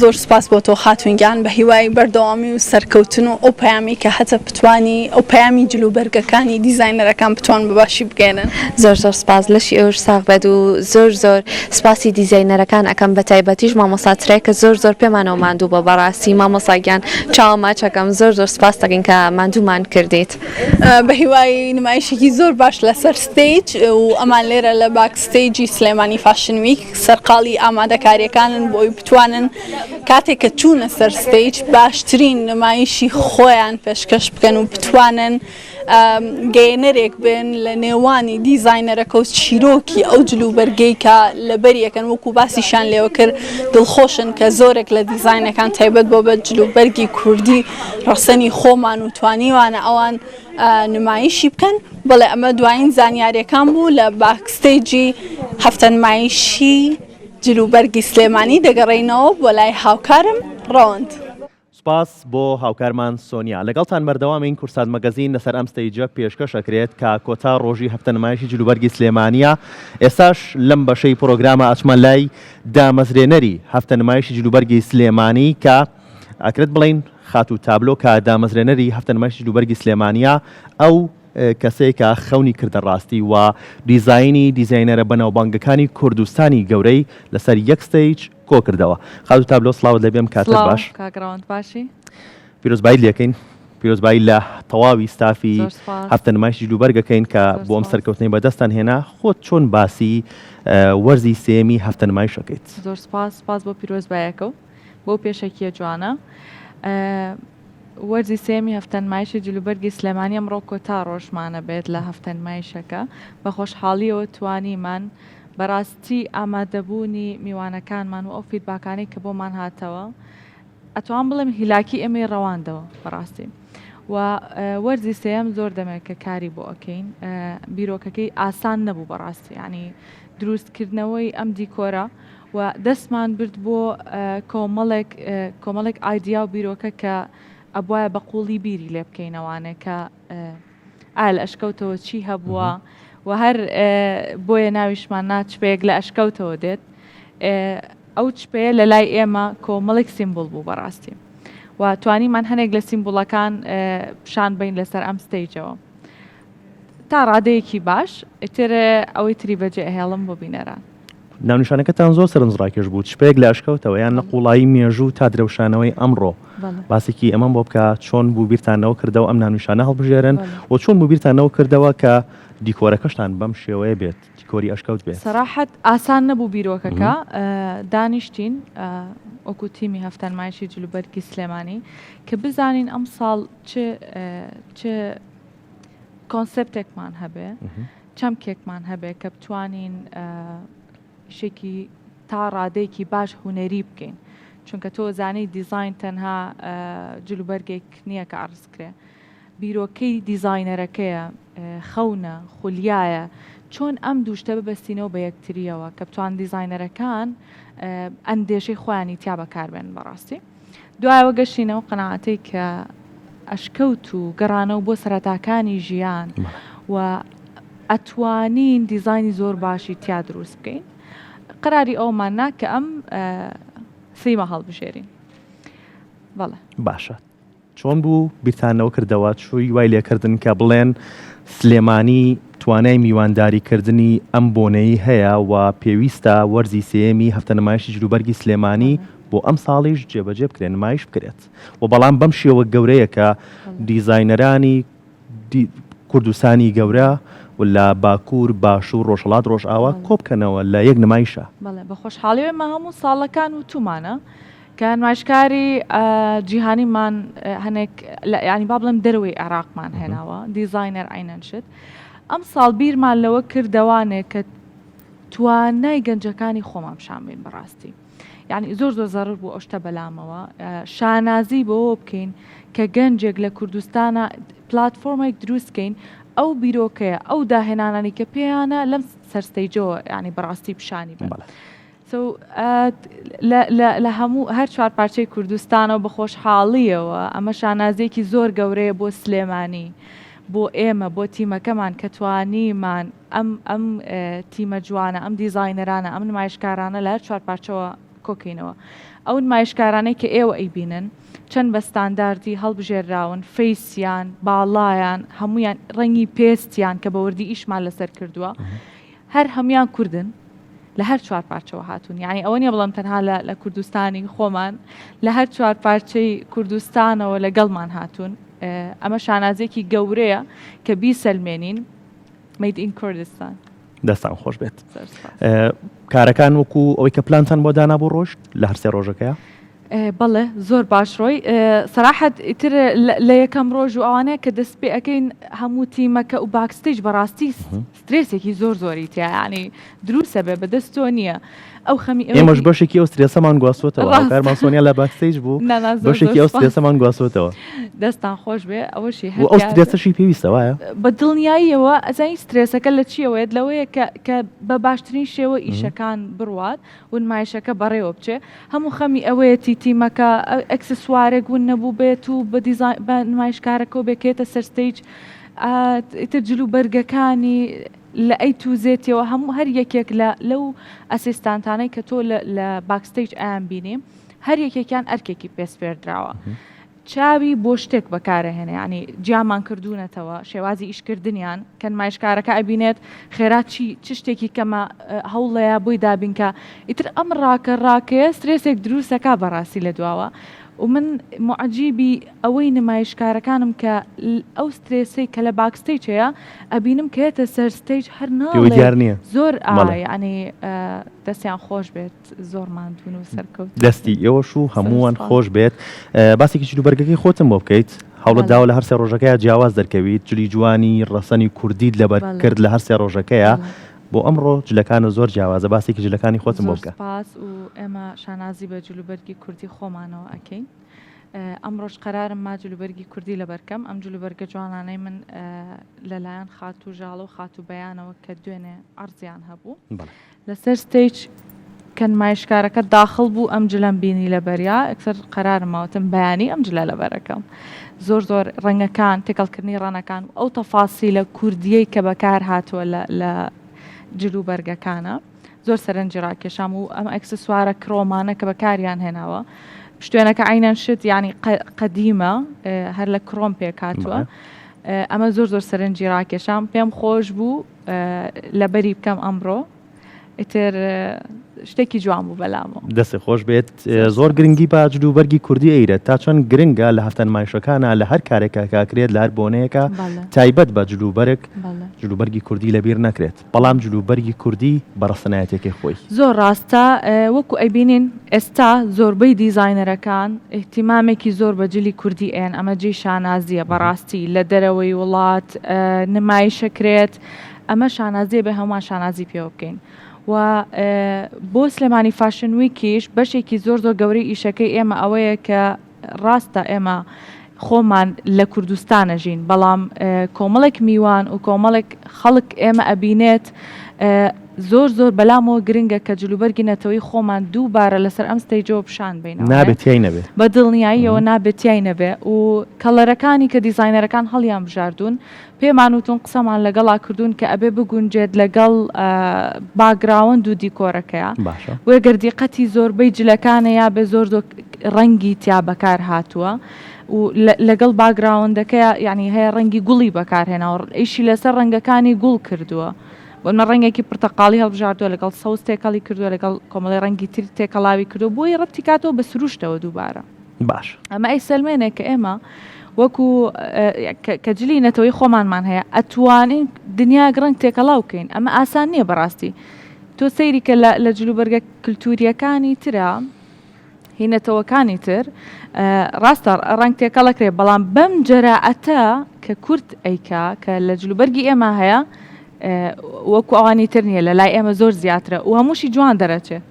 زۆر سپاس بۆ تۆ خاتوینگیان بە هیوای بەردەوامی و سەرکەوتن و ئەو پەیامی کە هەتە بتوانی ئەو پەیامی جلوبەرگەکانی دیزاینەرەکان بتوان بەباشی بگەێنن زۆر سپاس لەشی ئێوەش ساغ بێت و زۆر سپاسی دیزاینەرەکان ئەەکەم بە تایبەتیش مامۆساترێک کە زۆر پێمانەوە ماندوو بە بەڕاستی مامۆساگیان چاوەما چەکەم زۆر سپاس دەکەین کە ماندوومان کردیت بە هیوای نمایشێکی زۆر باش لەسەر ستیج و ئەمان لێرە لە باکستیجی سلێمانی فاشن ویک سەرقاڵی ئامادەکاریەکانن بۆی بتوانن کاتێک کە چوونە سەر ستیج باشترین نمایشی خۆیان پێشکەش بکەن و بتوانن گەیەنەرێک بن لە نێوانی دیزاینەرەکە و چیرۆکی ئەو جلوبەرگەی کە لەبەریەکەن وەکو باسیشان لێوە کرد دڵخۆشن کە زۆرێک لە دیزاینەکان تایبەت بۆ بە جلوبەرگی کوردی ڕەسەنی خۆمان و توانیوانە ئەوان نمایشی بکەن بەڵێ ئەمە دوایین زانیاریەکان بوو لە باکستیجی هەفتە نمایشی جلوبەرگی سلێمانی دەگەڕێینەوە بۆ لای هاوکارم ڕەوەند سپاس بۆ هاوکارمان سۆنیا لەگەڵتان بەردەوامین کورسات مەگەزین لەسەر ئەم ستەیجە پێشکەشەکرێت کە کۆتا ڕۆژی هەفتە نمایشی جلوبەرگی سلێمانیە ئێستاش لەم بەشەی پرۆگرامە ئەچمە لای دامەزرێنەری هەفتە نمایشی جلوبەرگی سلێمانی کە ئەکرێت بڵین خات و تابلۆ کە دامەزرێنەری هەفتە نمایشی جلوبەرگی سلێمانیە ئەو کەسێکە خەونی کردە ڕاستی و دیزاینەرە بەناوبانگەکانی کوردستانی گەورەی لەسەر یەک ستەیج کۆ کردەوە خات و تابلۆ سڵاوت لەبێم کاتت باش کاگڕاوند باشی پیرۆزبایی لەکەین پیرۆزبایی لە تەواوی ستافی هەفتە نمایشی جلوبەرگەکەین کە بۆ ئەم سەرکەوتنەی بەدەستان هێنا خۆت چۆن باسی وەرزی سێمی هەفتە نمایشەکەیت زۆر سپاس بۆ پیرۆزبایەکە و بۆ پێشەکیە جوانە وەرزی سێمی هەفتە نمایشی جلوبەرگی سلێمانی ئەمڕۆ کۆتا ڕۆژمانە بێت لە هەفتە نمایشەکە بە خۆشحاڵیەوە توانیمان بەڕاستی ئامادەبوونی میوانەکانمان و ئەو فیدباکانی کە بۆمان هاتەوە ئەتوان بڵێم هیلاکی ئێمەی ڕەواندەوە بەڕاستی و وەرزی سێم زۆر دەمێت کە کاری بۆ ئەەکەین بیرۆکەکەی ئاسان نەبوو بەڕاستی ینی دروستکردنەوەی ئەم دیکۆرە و دەستمان برد بۆ کۆمەڵێک ئایدیا و بیرۆکە کە ئەبواە بە قوڵی بیری لێ بکەینەوانێ کە ئال ئەشکەوتەوە چی هەبووە و هەر بۆیە ناویشمان ناچپەیەک لە ئەشکەوتەوە دێت ئەو چپەیە لە لای ئێمە کۆمەڵێک سیمبڵ بوو بەڕاستی و توانیمان هەنێک لە سیمبڵەکان پیشان بین لەسەر ئەم ستەیجەوە تا ڕادەیەکی باش ئیتر ئەوەی تری بەجێ ئەهێڵم بۆ بینەران ناونیشانەکەتان زۆر سەرنجڕاکێش بوو چپەیەک لە ئەشکەوتەوە یان نەقوڵایی مێژوو تا درەوشانەوەی ئەمڕۆ باسێکی ئەمەم بۆ بکە چۆن بوو بیرتانەوە کردەوە ئەم ناونیشانە هەڵبژێرن و چۆن بوو بیرتانەوە کردەوە کە دیکۆرەکەشتان بەم شێوەیە بێت دیکۆری ئەشکەوت بێت سەراحەت ئاسان نەبوو بیرۆکەکە دانیشتین وەکو تیمی هەفتە نمایشی جلوبەرگی سلێمانی کە بزانین ئەم ساڵ چ کۆنسپتێکمان هەبێ چەمکێکمان هەبێ کە بتوانین شێکی تا ڕادەیەکی باش هوەری بکەین چونکە تۆ زانەی دیزاین تەنها جلوبەرگێک نییە کە عرضکرێ بیرۆکەی دیزاینەرەکەیە خەونە خولیایە چۆن ئەم دووشتە ببەستینەوە بە یەکتریەوە کە بتوان دیزاینەرەکان ئەندێشەی خۆیانی تیا بەکاربێن بەڕاستی دوایەوە گەشتینەوە قەناعەتەی کە ئەشکەوت و گەڕانەوە بۆ سەرەتاکانی ژیان و ئەتوانین دیزایانی زۆر باشی تیا دروست بکەین قراری ئەومان نا کە ئەم سیمە هەڵبژێرین بەڵێ باشە چۆن بوو بیرتانەوە کردەوە چووی وای لێکردن کە بڵێن سلێمانی توانای میوانداریکردنی ئەم بۆنەی هەیە و پێویستە وەرزی سێمی هەفتە نمایشی جلوبەرگی سلێمانی بۆ ئەم ساڵیش جێبەجێ بکرێن نمایش بکرێت و بەڵام بەم شێوە گەورەیە کە دیزاینەرانی کوردستانی گەورە و لە باکوور باشوور ڕۆژهەڵات ڕۆژئاوا کۆبکەنەوە لە یەک نمایشە بەڵێ بە خۆشحاڵیەوە هەموو ساڵەکان و تومانە کە نمایشکاری جیهانیمان هەنێک ینی با بڵێم دەروی عێراقمان هێناوە دیزاینەر عینەنشت ئەم ساڵ بیرمان لەوە کردەوانێک کە توانای گەنجەکانی خۆمان شامێن بەڕاستی یعنی زۆر زەڕر بوو ئەوشتە بەلامەوە شانازی بۆەوە بکەین کە گەنجێک لە کوردستانە پلاتفۆرمێک دروستکەین ئەو بیرۆکەیە ئەو داهێنانانی کە پێیانە لەم سەرستەیجەوە ینی بەڕاستی پیشانی بن لە هەموو هەر چوار پارچەی کوردستانەوە بە خۆشحاڵیەوە ئەمە شانازێکی زۆر گەورەیە بۆ سلێمانی بۆ ئێمە بۆ تیمەکەمان کە توانیمان ئەم تیمە جوانە ئەم دیزاینەرانە ئەم نمایشکارانە لە هەر چوار پارچەوە کۆکەینەوە ئەو نمایشکارانەی کە ئێوە ئەیبینن چەند بە ستانداردی هەڵبژێراون فەیسیان باڵایان هەمویان ڕەنگی پێستیان کە بە وردی ئیشمان لەسەر کردووە هەر هەمویان کوردن لە هەر چوار پارچەوە هاتوون یعنی ئەوە نیە بڵم تەنها لە کوردستانی خۆمان لە هەر چوار پارچەی کوردستانەوە لەگەڵمان هاتوون ئەمە شانازێکی گەورەیە کە بیسەلمێنین مەید ئین کوردستان دەستان خۆش بێت کارەکان وەکو ئەوەی کە پلانتان بۆ دانا بۆ ڕۆژ لە هەر سێ ڕۆژەکەیە بەڵێ زۆر باش ڕۆی سەراحەت ئیتر لە یەکەم ڕۆژ و ئەوانەیە کە دەست پێ ئەەکەین هەموو تیمەکە و باکستیج بەڕاستی سترێسێکی زۆر زۆری تیا ینی دروسە بێ بەدەست تۆ نییە ئەو خەمی ئێمەش بەشێکی ئەو سترێسەمان گواستوتەوە کارمان سۆنیا لە باکستیج بوو بەشێکی ئەو سترێسەمان گواستوتەوە دەستان خۆش بێ ئەوەشی ئەو سترێسەشی پێویستە وایە بە دڵنیاییەوە ئەزانی سترێسەکە لە چیەوەیە لەوەیە کە بە باشترین شێوە ئیشەکان بڕوات و نمایشەکە بەڕێوە بچێ هەموو خەمی ئەوەیەتی تیمەکە ئەکسسوارێک ون نەبوو بێت و بە نمایشکارەکە بێکێتە سەرستەیج ئیتر جلو بەرگەکانی لە ئەی توزێتەوە هەموو هەر یەکێک لەو ئەسیستانتانەی کە تۆ لە باکستیج ئایان بینیم هەر یەکێکیان ئەرکێکی پێسپێردراوە چاوی بۆ شتێک بەکارەهێنێ ینی جیامان کردوونەتەوە شێوازی ئیشکردنیان کە نمایشکارەکە ئەبینێت خێرا چ شتێکی کەمە هەوڵەیە بۆی دابینکە ئیتر ئەم ڕاکەیە سترێسێک دروستەکە بەڕاستی لە دواوە و من معجیبی ئەوەی نمایشکارەکانم کە ئەو سترێسی کە لە باکستیجەیە ئەبینم کێتە سەر ستیج هەر ناڵێ زۆر ینی دەستیان خۆش بێت زۆرمان دوون و سەرکەوت دەستی ئێوەش و هەمووان خۆش بێت باسێکی جلوبەرگەکەی خۆتم بۆ بکەیت هەوڵت داوە لە هەر سێ ڕۆژەکەیە جیاواز دەرکەویت جلی جوانی ڕەسەنی کوردیت لەبەر کرد لە هەر سێ ڕۆژەکەیە بۆ ئەمڕۆ جلەکانە زۆر جیاوازە باسێکی جلەکانی خۆتم بۆ بکە سپاس و ئێمە شانازی بە جلوبەرگی کوردی خۆمانەوە ئەکەین ئەمڕۆژ قەرارم ما جلوبەرگی کوردی لەبەرکەم ئەم جلوبەرگە جوانانەی من لەلایەن خاتوو ژاڵە و خاتوو بەیانەوە کە دوێنێ ئەرزیان هەبوو لەسەر ستیج کە نمایشکارەکە داخڵ بوو ئەم جلەم بینی لە بەریا ئەکسەر قەرارماوەتم بەیانی ئەم جلە لەبەرەکەم زۆر ڕەنگەکان تێکەڵکردنی ڕەنەکان ئەو تەفاسیلە کوردیەی کە بەکار هاتووە لە جلوبەرگەکانە زۆر سەرنجی ڕاکێشام و ئەم ئەکسسوارە کرۆمانە کە بەکاریان هێناوە شتوێنەکە عینەنشت ینی قەدیمە هەر لە کڕۆم پێک هاتووە ئەمە زۆر سەرنجی ڕاکێشام پێم خۆش بوو لەبەری بکەم ئەمڕۆ ئیتر شتێکی جوان بوو بەلامەوە دەستی خۆش بێت زۆر گرنگی بە جلوبەرگی کوردی ئەیرێت تا چۆن گرنگە لە هەفتە نمایشەکانە لە هەر کارێکە کاکرێت لە هەر بۆنەیەکە تایبەت بە جلوبەرگی کوردی لەبیر نەکرێت بەڵام جلوبەرگی کوردی بەڕەسەنایەتێکی خۆی زۆر ڕاستە وەکو ئەیبینین ئێستا زۆربەی دیزاینەرەکان احتیمامێکی زۆر بە جلی کوردی ئەمە جێی شانازیە بەڕاستی لە دەرەوەی وڵات نمایشەکرێت ئەمە شانازیە بێ هەمومان شانازی پێوە بکەین و بۆ سلێمانی فاشن ویکیش بەشێکی زۆر گەورەی ئیشەکەی ئێمە ئەوەیە کە ڕاستە ئێمە خۆمان لە کوردستانە ژین بەڵام کۆمەڵێک میوان و کۆمەڵێک خەڵک ئێمە ئەبینێت زۆر بەلامەوە گرنگە کە جلوبەرگی نەتەوەی خۆمان دووبارە لەسەر ئەم ستەیجەوە پیشان بین نابێتیای نەبێ بە دڵنیاییەوە نابێتیای نەبێ و کەڵەرەکانی کە دیزاینەرەکان هەڵیان بژاردون پێمان وتون قسەمان لەگەڵا کردوون کە ئەبێ بگونجێت لەگەڵ باگراوەند و دیکۆرەکەیە وێگەر دیقەتی زۆربەی جلەکانە یا بێ زۆر ڕەنگی تیا بەکار هاتووە و لەگەڵ باگراوەندەکە یعنی هەیە ڕەنگی گوڵی بەکارهێناوە ئیشی لەسەر ڕەنگەکانی گوڵ کردووە بۆمە ڕەنگێکی پرتەقاڵی هەڵبژاردووە لەگەڵ سەوز تێکەڵی کردووە لەگەڵ کۆمەڵی ڕەنگی تر تێکەڵاوی کردو بۆی ڕەتی کاتەوە بە سروشتەوە دووبارە باش ئەمە ئەی سلمێنێک کە ئێمە وەکو کە جلی نەتەوەی خۆمانمان هەیە ئەتوانین دنیا گرنگ تێکەڵاو بکەین ئەمە ئاسان نییە بەڕاستی تۆ سەیری کە لە جلوبەرگە کللتوریەکانی ترە هینەتەوەکانی تر ڕاستە ڕنگ تێکەڵەکرێ بەڵام بەم جەراعەتە کە کورت ئەیکا کە لە جلوبەرگی ئێمە هەیە وەکو ئەوانی تر نییە لە لای ئێمە زۆر زیاترە و هەمووشی جوان دەرەچێت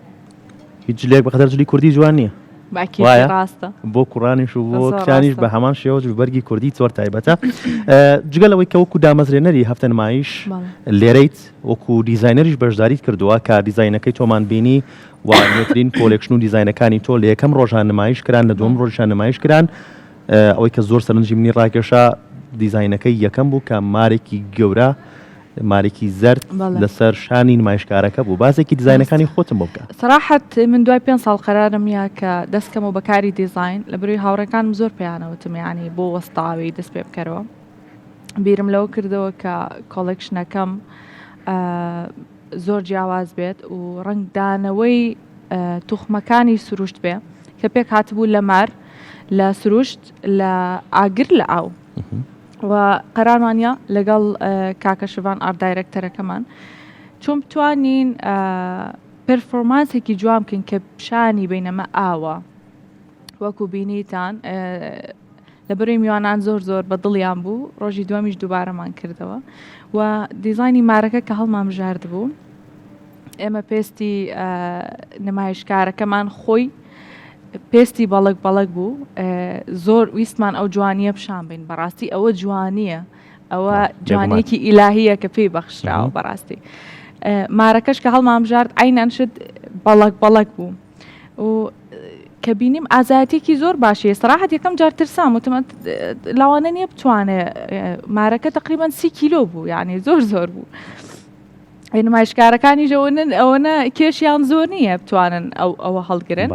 هیچ جلێک بەخەتەر جلی کوردی جوان نییە ڕاستە بۆ کوڕانیش و بۆ کچانیش بە هەمان شێوە جلوبەرگی کوردی زۆر تایبەتە جگەلەوەی کە وەکو دامەزرێنەری هەفتە نمایش لێرەیت وەکو دیزاینەریش بەشداریت کردووە کە دیزاینەکەی تۆمان بینی و نوێترین کۆلێکشن و دیزاینەکانی تۆ لە یەکەم ڕۆژان نمایش کران لە دووەم ڕۆژان نمایش کران ئەوەی کە زۆر سەرنجی منی ڕاکێشا دیزاینەکەی یەکەم بوو کە مارێکی گەورە مارێکی زەرد لەسەر شانی نمایشکارەکە بوو بازێکی دیزاینەکانی خۆتم بۆ بکە سەراحەت من دوای 5 ساڵ قەرارم یا کە دەستکەم و بەکاری دیزاین لە بروی هاوڕەکانم زۆر پێیانەوتم یعنی بۆ وەستاوی دەست پێ بکەرەوە بیرم لەوە کردەوە کە کۆلێکشنەکەم زۆر جیاواز بێت و ڕنگدانەوەی توخمەکانی سروشت بێ کە پێک هاتبوو لە مار لە سروشت لە ئاگر لە ئاو و قەرارمانە لەگەڵ کاکە شڤان ئارت دایرەکتەرەکەمان چۆن بتوانین پرفۆرمانسێکی جوان بکەین کە پیشانی بینەمە ئاوە وەکو بینیتان لە بەروی میوانان زۆر بە دڵیان بوو ڕۆژی دووەمیش دووبارەمان کردەوە و دیزاینی مارەکە کە هەڵمان بژارد بوو ئێمە پێستی نمایشکارەکەمان خۆی پێستی بەڵک بوو زۆر ویستمان ئەو جوانیە پیشان بین بەڕاستی ئەوە جوانیە ئەوە جوانێکی ئیلاهیە کە پێی بەخشراوە بەڕاستی مارەکەش کە هەڵمان بژارد عینەن شت بەڵک بوو و کە بینیم ئازایەتێکی زۆر باشیە سەراحەت یەکەم جار ترسام وتمە لاوانە نییە بتوانێت مارەکە تقریبان 30 کیلۆ بوو یعنی زۆر بوو نمایشکارەکانی ئەوەنە کێشیان زۆر نییە بتوانن ئەوە هەڵگرن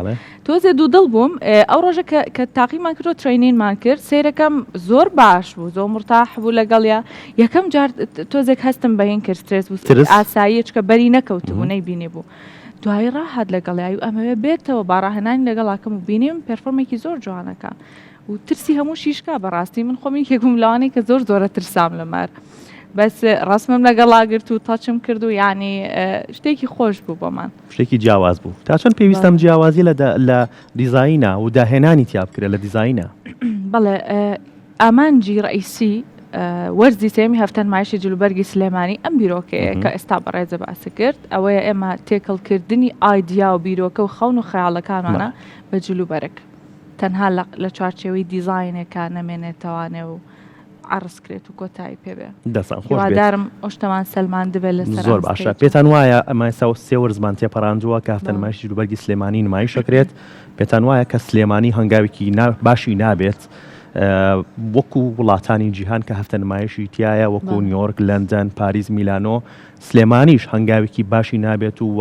تۆزێ دوودڵ بووم ئەو ڕۆژە کە تاقیمان کردو ترینینمان کرد سیرەکەم زۆر باش بوو زۆر مرتاح بوو لەگەڵیا یەکەم جار تۆزێک هەستم بەهین کرد سترێس بوو ئاسایی چکە بەری نەکەوتبوو نەیبینێ بوو دوای ڕاحەت لەگەڵیایی و ئەمەوێ بێتەوە باڕاهێنانی لەگەڵاکەم و بینیم پێرفۆرمێکی زۆر جوانەکە و ترسی هەموو شیشکا بەڕاستی من خۆمی یەکێکم لەوانەی کە زۆر ترسام لە مار بەس ڕسمم لەگەڵاگرت و تاچم کرد و یعنی شتێکی خۆش بوو بۆمان شتێکی جیاواز بوو تا چەند پێویستم جیاوازی لە دیزاینە و داهێنانی تیا بکرێ لە دیزاینە بەڵێ ئامانجی ڕئیسی وەرزی سێمی هەفتە نمایشی جلوبەرگی سلێمانی ئەم بیرۆکەیە کە ئێستا بەڕێزە باسی کرد ئەوەیە ئێمە تێکەڵکردنی ئایدیا و بیرۆکە و خەون و خەیاڵەکانمانە بە جلوبەرگ تەنها لە چوارچێوەی دیزاینێکە نەمێنێتەوانێ و عرسکرێت و کۆتایی پێبێ هیوادارم ئەوشتەمان سەلمان دەبێت لەسەر زۆر باشە پێتان وایە ئەمە ئێستا سێ وەرزمان تێپەڕاندووە کە هەفتە نمایشی جلوبەرگی سلێمانی نمایشەکرێت پێتان وایە کە سلێمانی هەنگاوێکی باشی نابێت وەکو وڵاتانی جیهان کە هەفتە نمایشی تایە وەکو نیویۆرک لەندەن پاریس میلانۆ سلێمانیش هەنگاوێکی باشی نابێت و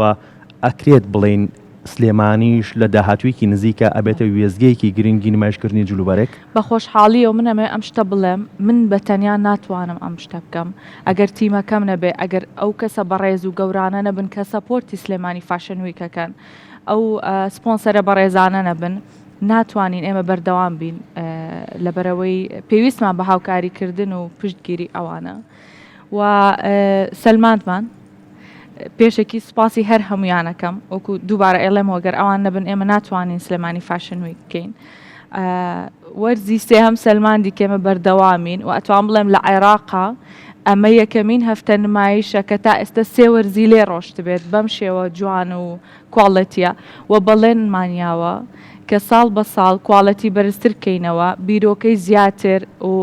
ئەکرێت بڵێن سلێمانیش لە داهاتوویکی نزیکە ئەبێتە وێزگەیەکی گرنگی نمایشکردنی جلوبەرێک بە خۆشحاڵی و منەمێ ئەم شتە بڵێم من بە تەنیا ناتوانم ئەم شتە بکەم ئەگەر تیمەکەم نەبێ ئەگەر ئەو کەسە بەڕێز و گەورانە نەبن کە سەپۆرتی سلێمانی فاشن ویکەکەن ئەو سپۆنسەرە بەڕێزانە نەبن ناتوانین ئێمە بەردەوام بین لەبەرەوەی پێویستمان بە هاوکاریکردن و پشتگیری ئەوانە و سەلمانمان پێشێکی سوپاسی هەر هەمویانەکەم وەکو دووبارە ئێڵێمەوە گەر ئەوان نەبن ئێمە ناتوانین سلێمانی فاشن ویک بکەین وەرزی سێهەم سەلمان دیکەمە بەردەوامین و ئەتوان بڵێم لە عێراقا ئەمە یەکەمین هەفتە نمایشەکە تا ئێستا سێ وەرزی لێ ڕۆشت بێت بەم شێوە جوان و کوواڵەتیە و بەڵێنمانیاوە کە ساڵ بە ساڵ کوواڵەتی بەرزتر بکەینەوە بیرۆکەی زیاتر و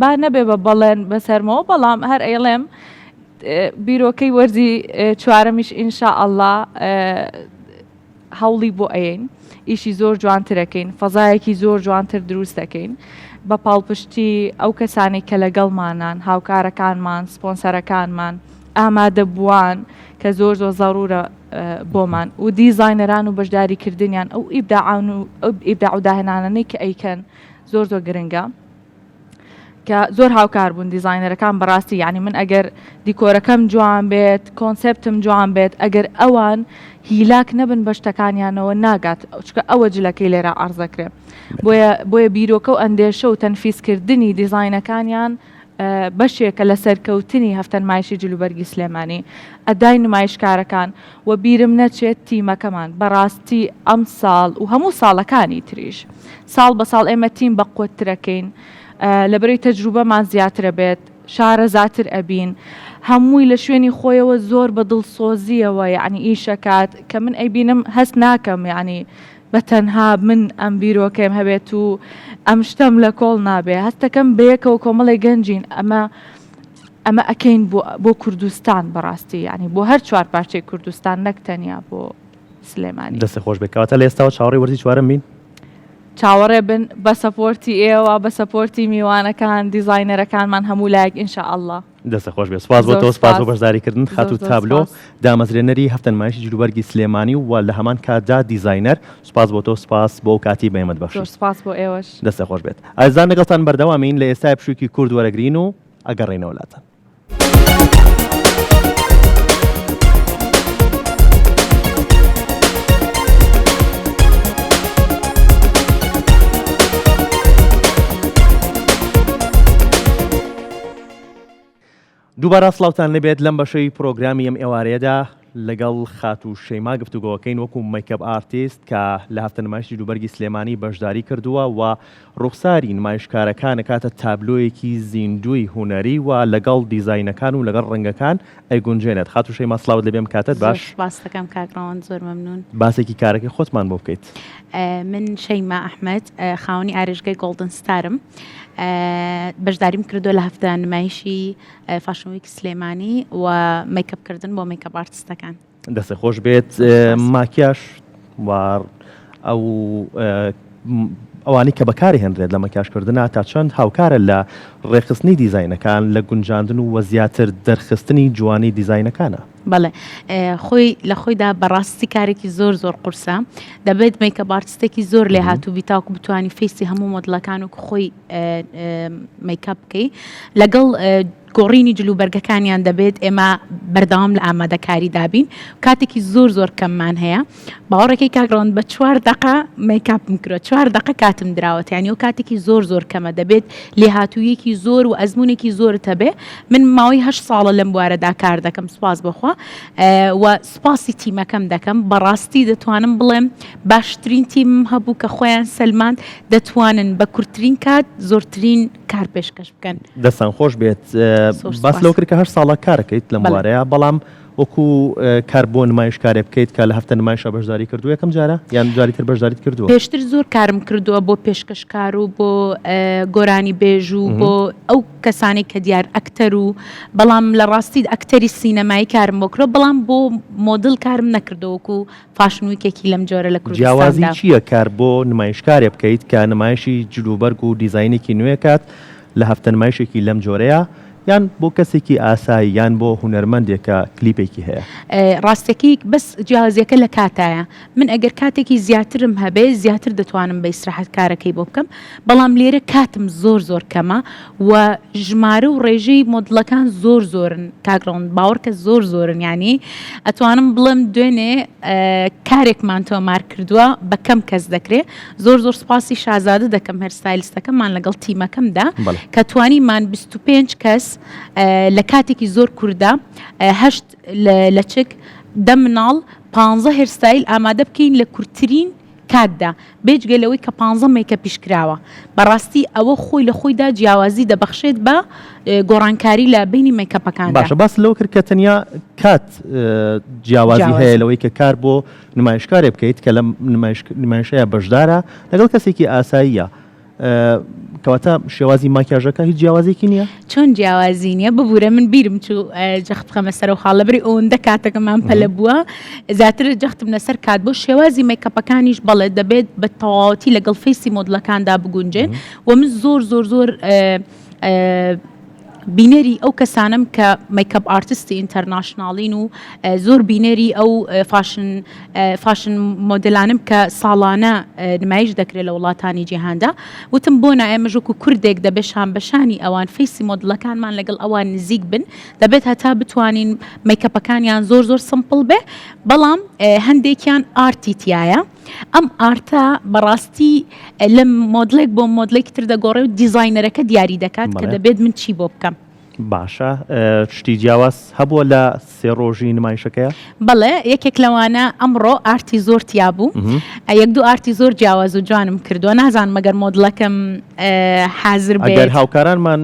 با نەبێ بە بەڵێن بەسەرمەوە بەڵام هەر ئێڵێم بیرۆکەی وەرزی چوارەمیش ئینشاءالله هەوڵی بۆ ئەین ئیشی زۆر جوانترەکەین فەزایەکی زۆر جوانتر دروست دەکەین بە پاڵپشتی ئەو کەسانی کە لەگەڵمانان هاوکارەکانمان سپۆنسەرەکانمان ئامادە بووان کە زۆر زۆر زەڕورە بۆمان و دیزاینەران و بەشداریکردنیان ئەو ئیبداع و داهێنانەی کە ئەیکەن زۆر زۆر گرنگە کە زۆر هاوکار بوون دیزاینەرەکان بەڕاستی یعنی من ئەگەر دیکۆرەکەم جوان بێت کۆنسپتم جوان بێت ئەگەر ئەوان هیلاک نەبن بە شتەکانیانەوە ناگات چکە ئەوە جلەکەی لێرە عەرزەکرێ بۆیە بیرۆکە و ئەندێشە و تەنفیزکردنی دیزاینەکانیان بەشێکە لە سەرکەوتنی هەفتە نمایشی جلوبەرگی سلێمانی ئەدای نمایشکارەکان و بیرم نەچێت تیمەکەمان بەڕاستی ئەم ساڵ و هەموو ساڵەکانی تریش ساڵ بە ساڵ ئێمە تیم بە قوترەکەین لەبەرەی تەجروبەمان زیاترە بێت شارەزاتر ئەبین هەمووی لە شوێنی خۆیەوە زۆر بە دڵسۆزیەوە یعنی ئیشەکات کە من ئەیبینم هەست ناکەم یعنی بەتەنها من ئەم بیرۆکەم هەبێت و ئەم شتەم لە کۆڵ نابێ هەستەکەم بەیەکەوە کۆمەڵی گەنجین ئەمە ئەکەین بۆ کوردستان بەڕاستی یعنی بۆ هەر چوار پارچەی کوردستان نەکتەنیا بۆ سلێمانی دەست خۆش بکاتە لە ئێستاوە چاوەڕێی وەرزی چوارەم بین چاوەڕێ بن بە سەپۆرتی ئێوە بە سەپۆرتی میوانەکان دیزاینەرەکانمان هەموو لایەک ئینشاءالله دەست خۆش بێ سپاس بۆ تۆ سپاس بۆ بەشداریکردن خات و تابلۆ دامەزرێنەری هەفتە نمایشی جلوبەرگی سلێمانی و لە هەمان کاتدا دیزاینەر سپاس بۆ تۆ سپاس بۆ کاتی بەێمەت بەخشی زۆر سپاس بۆ ئێوەش دەست خۆش بێت ئازان لەگەڵتان بەردەوامین لە ئێستای پشووکی کورد وەرەگرین و ئەگەڕێنەوە وڵاتان دووبارە سڵاوتان لەبێت لەم بەشەی پرۆگرامی ئەم ئێوارەیەدا لەگەڵ خات و شەیما گفتوگۆکەین وەکو میکەپ ئارتیست کە لە هەفتە نمایشی جلوبەرگی سلێمانی بەشداری کردووە و ڕوخساری نمایشکارەکان کاتە تابلۆیەکی زیندوی هوەری و لەگەڵ دیزاینەکان و لەگەڵ ڕەنگەکان ئەیگونجێنێت خات و شەیما سڵاوت لەبێم کاتت باش باسەکەم کاکڕەوان زۆر مەمنون باسێکی کارەکەی خۆتمان بۆ بکەیت من شەیما ئەحمەد خاوەنی ئارێژگای گۆڵدن ستارم بەشداریم کردو لە هەفتە نمایشی فاشن ویک سلێمانی و میکەپکردن بۆ میکەپ ئارتیستەکان دەست خۆش بێت ماکیاژ و ئەوانی کە بەکاری هێنرێت لە مەکیاژکردنە تا چەند هاوکارە لە ڕێخستنی دیزاینەکان لە گونجاندن و زیاتر دەرخستنی جوانی دیزاینەکانە بەڵێ خۆی لە خۆیدا بەڕاستی کارێکی زۆر زۆر قورسە دەبێت میکەپ ئارتیستێکی زۆر لێ هاتوو بیتاوکو بتوانی فیسی هەموو مۆدڵەکان و خۆی میکەپ بکەی لەگەڵ گۆڕینی جلوبەرگەکانیان دەبێت ئێمە بەردەوام لە ئامادەکاری دابین کاتێکی زۆر زۆر کەممان هەیە باوەڕێکی کاگڕۆن بە 4 دقە میکاپم کرۆ 4 دقە کاتم دراوەت یعنی و کاتێکی زۆر زۆر کەمە دەبێت لێهاتوویەکی زۆر و ئەزمونێکی زۆرت هەبێ من ماوەی 8 ساڵە لەم بوارەدا کار دەکەم سپاس بخوا و سپاسی تیمەکەم دەکەم بەڕاستی دەتوانم بڵێم باشترین تیم هەبوو کە خۆیان سەلماند دەتوانن بە کورتترین کات زۆرترین کار پێشکەش بکەن دەستان خۆش بێت باس لەو کرد کە 8 ساڵە کارەکەیت لەم بوارەیە بەڵام وەکو کار بۆ نمایشکارێ بکەیت کە لە هەفتە نمایشە بەشداری کردو یەکەم جارە یان جاریتر بەشداریت کردووە پێشتر زۆر کارم کردووە بۆ پێشکەشکار و بۆ گۆرانی بێژ و بۆ ئەو کەسانی کە دیار ئەکتەر و بەڵام لە ڕاستی ئەکتەری سینەمایی کارم بۆ کرۆ بەڵام بۆ مۆدل کارم نەکردەوەکو فاشنویکێکی لەم جۆرە لە کوردستاندا جیاوازی چییە کار بۆ نمایشکارێ بکەیت کە نمایشی جلوبەرگ و دیزاینێکی نوێ کات لە هەفتە نمایشێکی لەم جۆرەیە یان بۆ کەسێکی ئاسایی یان بۆ هونەرمەندێکە کلیپێکی هەیە ڕاستەکی بەس جیازیەکە لە کاتایە من ئەگەر کاتێکی زیاترم هەبێ زیاتر دەتوانم بە ئیسراحەت کارەکەی بۆ بکەم بەڵام لێرە کاتم زۆر زۆر کەمە و ژمارە و ڕێژەی مۆدڵەکان زۆر زۆرن کاگڕۆن باوەڕکە زۆر زۆرن یعنی ئەتوانم بڵێم دوێنێ کارێکمان تۆمار کردووە بە کەم کەس دەکرێت زۆر زۆر سپاسی شازادە دەکەم هەرستایلیستەکەمان لەگەڵ تیمەکەمدا کە توانیمان 25 کەس لە کاتێکی زۆر کووردا 8 لە چک 10 مناڵ 15 هێرستایل ئامادە بکەین لە کورتترین کاتدا بێجگەلەوەی کە 15 میکە پیشکراوە بەڕاستی ئەوە خۆی لە خۆیدا جیاوازی دەبەخشێت بە گۆڕانکاری لە بینی میکەپەکاندا. باشە باس لەو کرد کە تەنیا کات جیاوازی هەیە لەوەی کە کار بۆ نمایشکارێ بکەیت کە لە نمایشەیە بەشدارە لەگەڵ کەسێکی ئاساییە کەواتە شێوازی ماکیاژەکە هیچ جیاوازێکی نییە؟ چۆن جیاوازی نییە ببوورە من بیرم چوو جەخت بخەمە سەر و خاڵ لەبەری ئەوەندە کاتەکەمان پەلە بووە زیاتر جەختم لەسەر کات بۆ شێوازی میکەپەکانیش بەڵێ دەبێت بە تەواوەتی لەگەڵ فەیسی مۆدڵەکاندا بگونجێن و من زۆر بینەری ئەو کەسانم کە میکەپ ئارتستی ئینتەرناشناڵین و زۆر بینەری ئەو فاشن مۆدلانم کە ساڵانە نمایش دەکرێت لە وڵاتانی جیهاندا وتم بۆ ئێمە ژووکو کوردێک دەبێت شانبەشانی ئەوان فەیسی مۆدلەکانمان لەگەڵ ئەوان نزیک بن دەبێت هەتا بتوانین میکەپەکانیان زۆر سمپڵ بێ بەڵام هەندێکیان ئارتی تایە ئەم ئارتە بەڕاستی لە مۆدلێک بۆ مۆدلێکی تر دەگۆڕێ و دیزاینەرەکە دیاری دەکات کە دەبێت من چی بۆ بکەم. باشە شتی جیاواز هەبووە لە سێ ڕۆژی نمایشەکەیە؟ بەڵێ یەکێک لەوانە ئەمڕۆ ئارتی زۆر تیابوو یەک دوو ئارتی زۆر جیاواز و جوانم کردووە نازان مەگەر مۆدلەکەم حازر بێت ئەگەر هاوکارانمان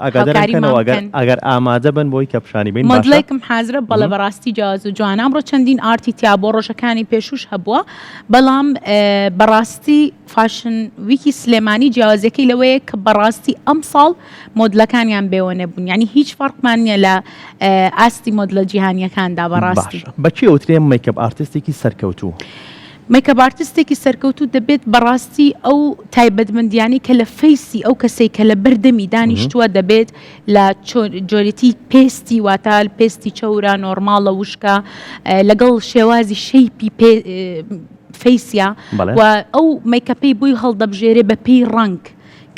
ئاگادارکەنەوە ئەگەر ئامادە بن بۆی کە پیشانی بین مۆدلێکم حازرە بەڵێ بەڕاستی جیاواز و جوان ئەمڕۆ چەندین ئارتی تیا بۆ ڕۆژەکانی پێشوش هەبووە بەڵام بەڕاستی فاشن ویکی سلێمانی جیاوازەکەی لەوەیە کە بەڕاستی ئەم ساڵ مۆدلەکانیان بێوەنە بوون یعنی هیچ فەرقمان نییە لە ئاستی مۆدلە جیهانیەکاندا بەڕاستی. بەچی ئەوترێ میکەپ ئارتستێکی سەرکەوتوو؟ میکەپ ئارتستێکی سەرکەوتوو دەبێت بەڕاستی ئەو تایبەتمەندیانی کە لە فەیسی ئەو کەسێک کە لە بەردەمی دانیشتووە دەبێت لە جۆرەتی پێستی واتە پێستی چەورە نۆرماڵە وشکە لەگەڵ شێوازی شەیپی فەیسیا و ئەو میکەپەی بووی هەڵدەبژێرێ بە پێی ڕنگ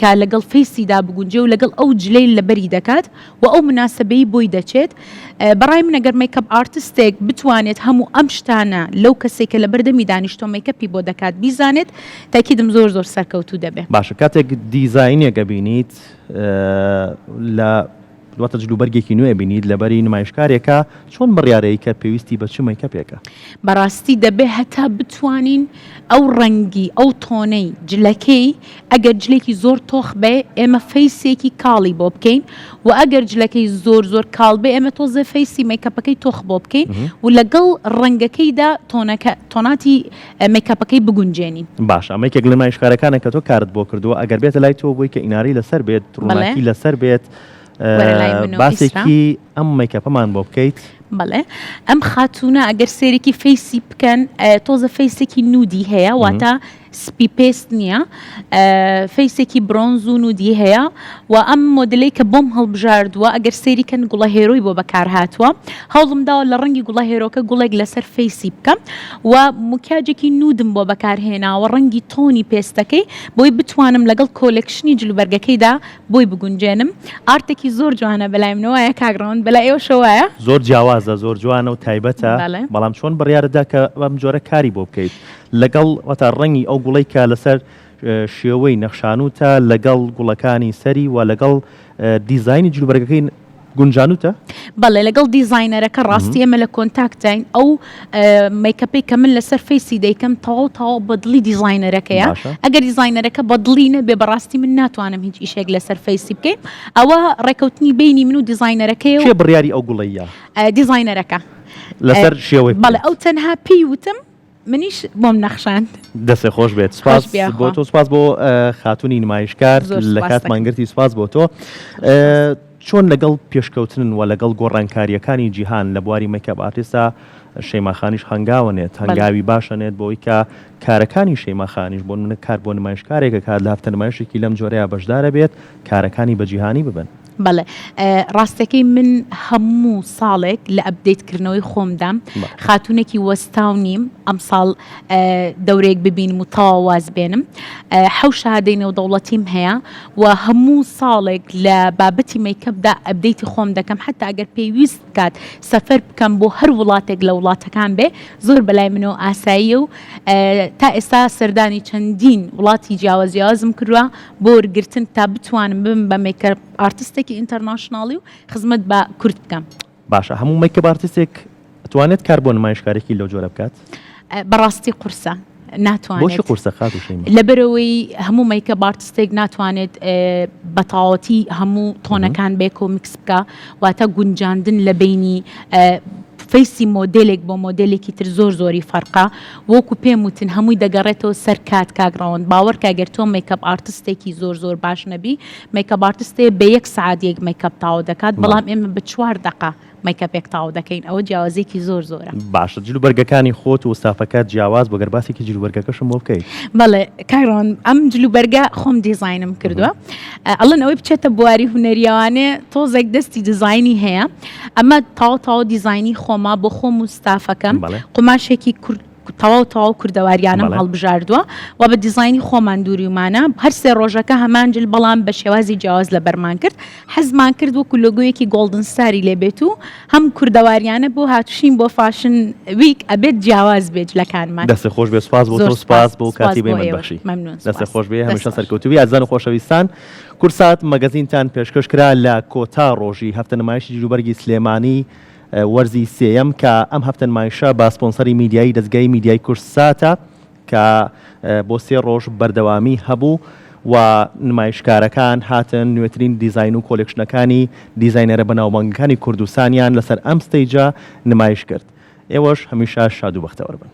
کە لەگەڵ فەیسیدا بگونجێ و لەگەڵ ئەو جلەی لەبەری دەکات و ئەو مناسبەی بۆی دەچێت بەڕای من ئەگەر میکەپ ئارتستێک بتوانێت هەموو ئەم شتانە لەو کەسێک کە لە بەردەمی دانیشتۆ میکەپی بۆ دەکات بیزانێت تاکیدم زۆر سەرکەوتوو دەبێت. باشە کاتێک دیزاینێکە بینیت لە دواتە جلوبەرگێکی نوێ بینیت لەبەری نمایشکارێکە چۆن بڕیارەیە کە پێویستی بە چ میکەپێکە؟ بەڕاستی دەبێت هەتا بتوانین ئەو ڕەنگی ئەو تۆنەی جلەکەی ئەگەر جلێکی زۆر تۆخ بێ ئێمە فەیسێکی کاڵی بۆ بکەین و ئەگەر جلەکەی زۆر کاڵ بێ ئێمە تۆزە فەیسی میکەپەکەی تۆخ بۆ بکەین و لەگەڵ ڕەنگەکەیدا تۆناتی میکەپەکەی بگونجێنین. باشە ئەمەیەک لە نمایشکارەکانە کە تۆ کارت بۆ کردووە ئەگەر بێتە لای تۆ بووی کە ئیناری لەسەر بێت ڕووناکی لەسەر بێت باسێکی ئەم میکەپەمان بۆ بکەیت. بەڵێ ئەم خاتونە ئەگەر سێرێکی فەیسی بکەن تۆزە فەیسێکی نودی هەیە واتە سپی پێست نییە فەیسێکی برۆنز و نودی هەیە و ئەم مۆدلەی کە بۆم هەڵبژاردووە ئەگەر سێریکەن گوڵە هێرۆی بۆ بەکار هاتووە هەوڵم داوە لە ڕەنگی گوڵە هێرۆکە گوڵێک لەسەر فەیسی بکەم و مکیاجێکی نودم بۆ بەکارهێناوە ڕەنگی تۆنی پێستەکەی بۆی بتوانم لەگەڵ کۆلێکشنی جلوبەرگەکەیدا بۆی بگونجێنم. ئارتێکی زۆر جوانە بەلای منەوەیە کاگڕۆن بەلای ئێوە شەوایە زۆر جیاوازە زۆر جوانە و تایبەتە بەڵام چۆن بڕیارەدا کە بەم جۆرە کاری بۆ بکەیت لەگەڵ وەتا ڕەنگی ئەو گوڵەی کە لەسەر شێوەی نەخشانوتە لەگەڵ گوڵەکانی سەری و لەگەڵ دیزاینی جلوبەرگەکەی گونجانوتە؟ بەڵێ لەگەڵ دیزاینەرەکە ڕاستی ئێمە لە کۆنتاکتین ئەو میکەپەی کە من لەسەر فەیسی دەیکەم تەواو بەدڵی دیزاینەرەکەیە ئەگەر دیزاینەرەکە بەدڵی نەبێ بەڕاستی من ناتوانم هیچ ئیشێک لەسەر فەیسی بکەین ئەوە ڕێکەوتنی بینی من و دیزاینەرەکەی و بڕیاری ئەو گوڵەیە دیزاینەرەکە لەسەر شێوەی بەڵێ ئەو تەنها پێی وتم منیش بۆم نەخشاند دەستێ خۆش بێت سپاس بۆ تۆ سپاس بۆ خاتونی نمایشکار لە کاتمانگرتی سپاس بۆ تۆ چۆن لەگەڵ پێشکەوتن و لەگەڵ گۆڕانکاریەکانی جیهان لە بواری میکەپ ئارتیستە شەیماخانیش هەنگاوەنێت هەنگاوی باشەنێت بۆی کە کارەکانی شەیماخانیش بۆ منە کار بۆ نمایشکارێکە کات لە هەفتە نمایشێکی لەم جۆرەیە بەشدارە بێت کارەکانی بەجیهانی ببن. بەڵێ ڕاستەکەی من هەموو ساڵێک لە ئەپدەیتکردنەوەی خۆمدام خاتونێکی وەستاو نیم ئەم ساڵ دەورێک ببینم و تەواواز بێنم حەو شادەی نێودەوڵەتیم هەیە و هەموو ساڵێک لە بابەتی میکەپدا ئەپدەیتی خۆم دەکەم حتا ئەگەر پێویست کات سەفەر بکەم بۆ هەر وڵاتێک لە وڵاتەکان بێ زۆر بەلای منەوە ئاساییە و تا ئێستا سەردانی چەندین وڵاتی جیاوازم کردووە بۆ وەرگرتن تا بتوانم بم بە میکەپ ئارتستێکی ئینتەرناشناڵی و خزمەت بە کورد بکەم. باشە هەموو میکەپ ئارتستێک ئەتوانێت کار بۆ نمایشکارێکی لەو جۆرە بکات؟ بەڕاستی قورسە ناتوانێت بۆچی قورسەقات و شەیمە لەبەرەوەی هەموو میکەپ ئارتستێک ناتوانێت بەتەواوەتی هەموو تۆنەکان بێک و میکس بکە واتە گونجاندن لە بینی فەیسی مۆدلێک بۆ مۆدلێکی تر زۆری فەرقا وەکو پێم وتن هەمووی دەگەڕێتەوە سەر کات کاگڕاوند باوەڕ کاگەر تۆ میکەپ ئارتستێکی زۆر باش نەبی میکەپ ئارتستێ بە 1 سعات یەک میکەپ تاو دەکات بەڵام ئێمە بە 4 دقە میکەپێک تاو دەکەین ئەوە جیاوازێکی زۆرە باشە جلوبەرگەکانی خۆت و ستافەکەت جیاواز بۆ گەرباسێکی جلوبەرگەکەشم بۆ بکەیت بەڵێ کاگڕاوند ئەم جلوبەرگە خۆم دیزاینم کردووە ئەڵەن ئەوەی بچێتە بواری هونەریەوانێ تۆزێک دەستی دیزاینی هەیە ئەمە تاو دیزاینی خۆما بۆ خۆم و ستافەکەم قماشێکی تەواو کوردەواریانم هەڵبژاردووە و بە دیزاینی خۆمان دووریمانە هەر سێ ڕۆژەکە هەمانجل بەڵام بە شێوازی جیاواز لە بەرمان کرد حەزمان کرد وەکو لۆگۆیەکی گۆڵدن ستاری لێبێت و هەم کوردەواریانە بۆ هاتوشین بۆ فاشن ویک ئەبێت جیاواز بێت لەکانمان دەستە خۆش بێ سپاس بۆ تۆ سپاس بۆ کاتی بێمە بەخشی دەستە خۆش بێ هەمیشە سەرکەوتوبی ئازان و خۆشەویستان کورسات مەگەزینتان پێشکەش کرا لە کۆتا ڕۆژی هەفتە نمایشی جلوبەرگی سلێمانی وەرزی سێەم کە ئەم هەفتە نمایشە با سپۆنسەری میدیایی دەستگای میدیای کورساتە کە بۆ 3 ڕۆژ بەردەوامی هەبوو و نمایشکارەکان هاتن نوێترین دیزاین و کۆلێکشنەکانی دیزاینەرە بەناوبانگەکانی کوردستانیان لەسەر ئەم ستەیجە نمایش کرد ئێوەش هەمیشە شاد و بەختەوەر بن.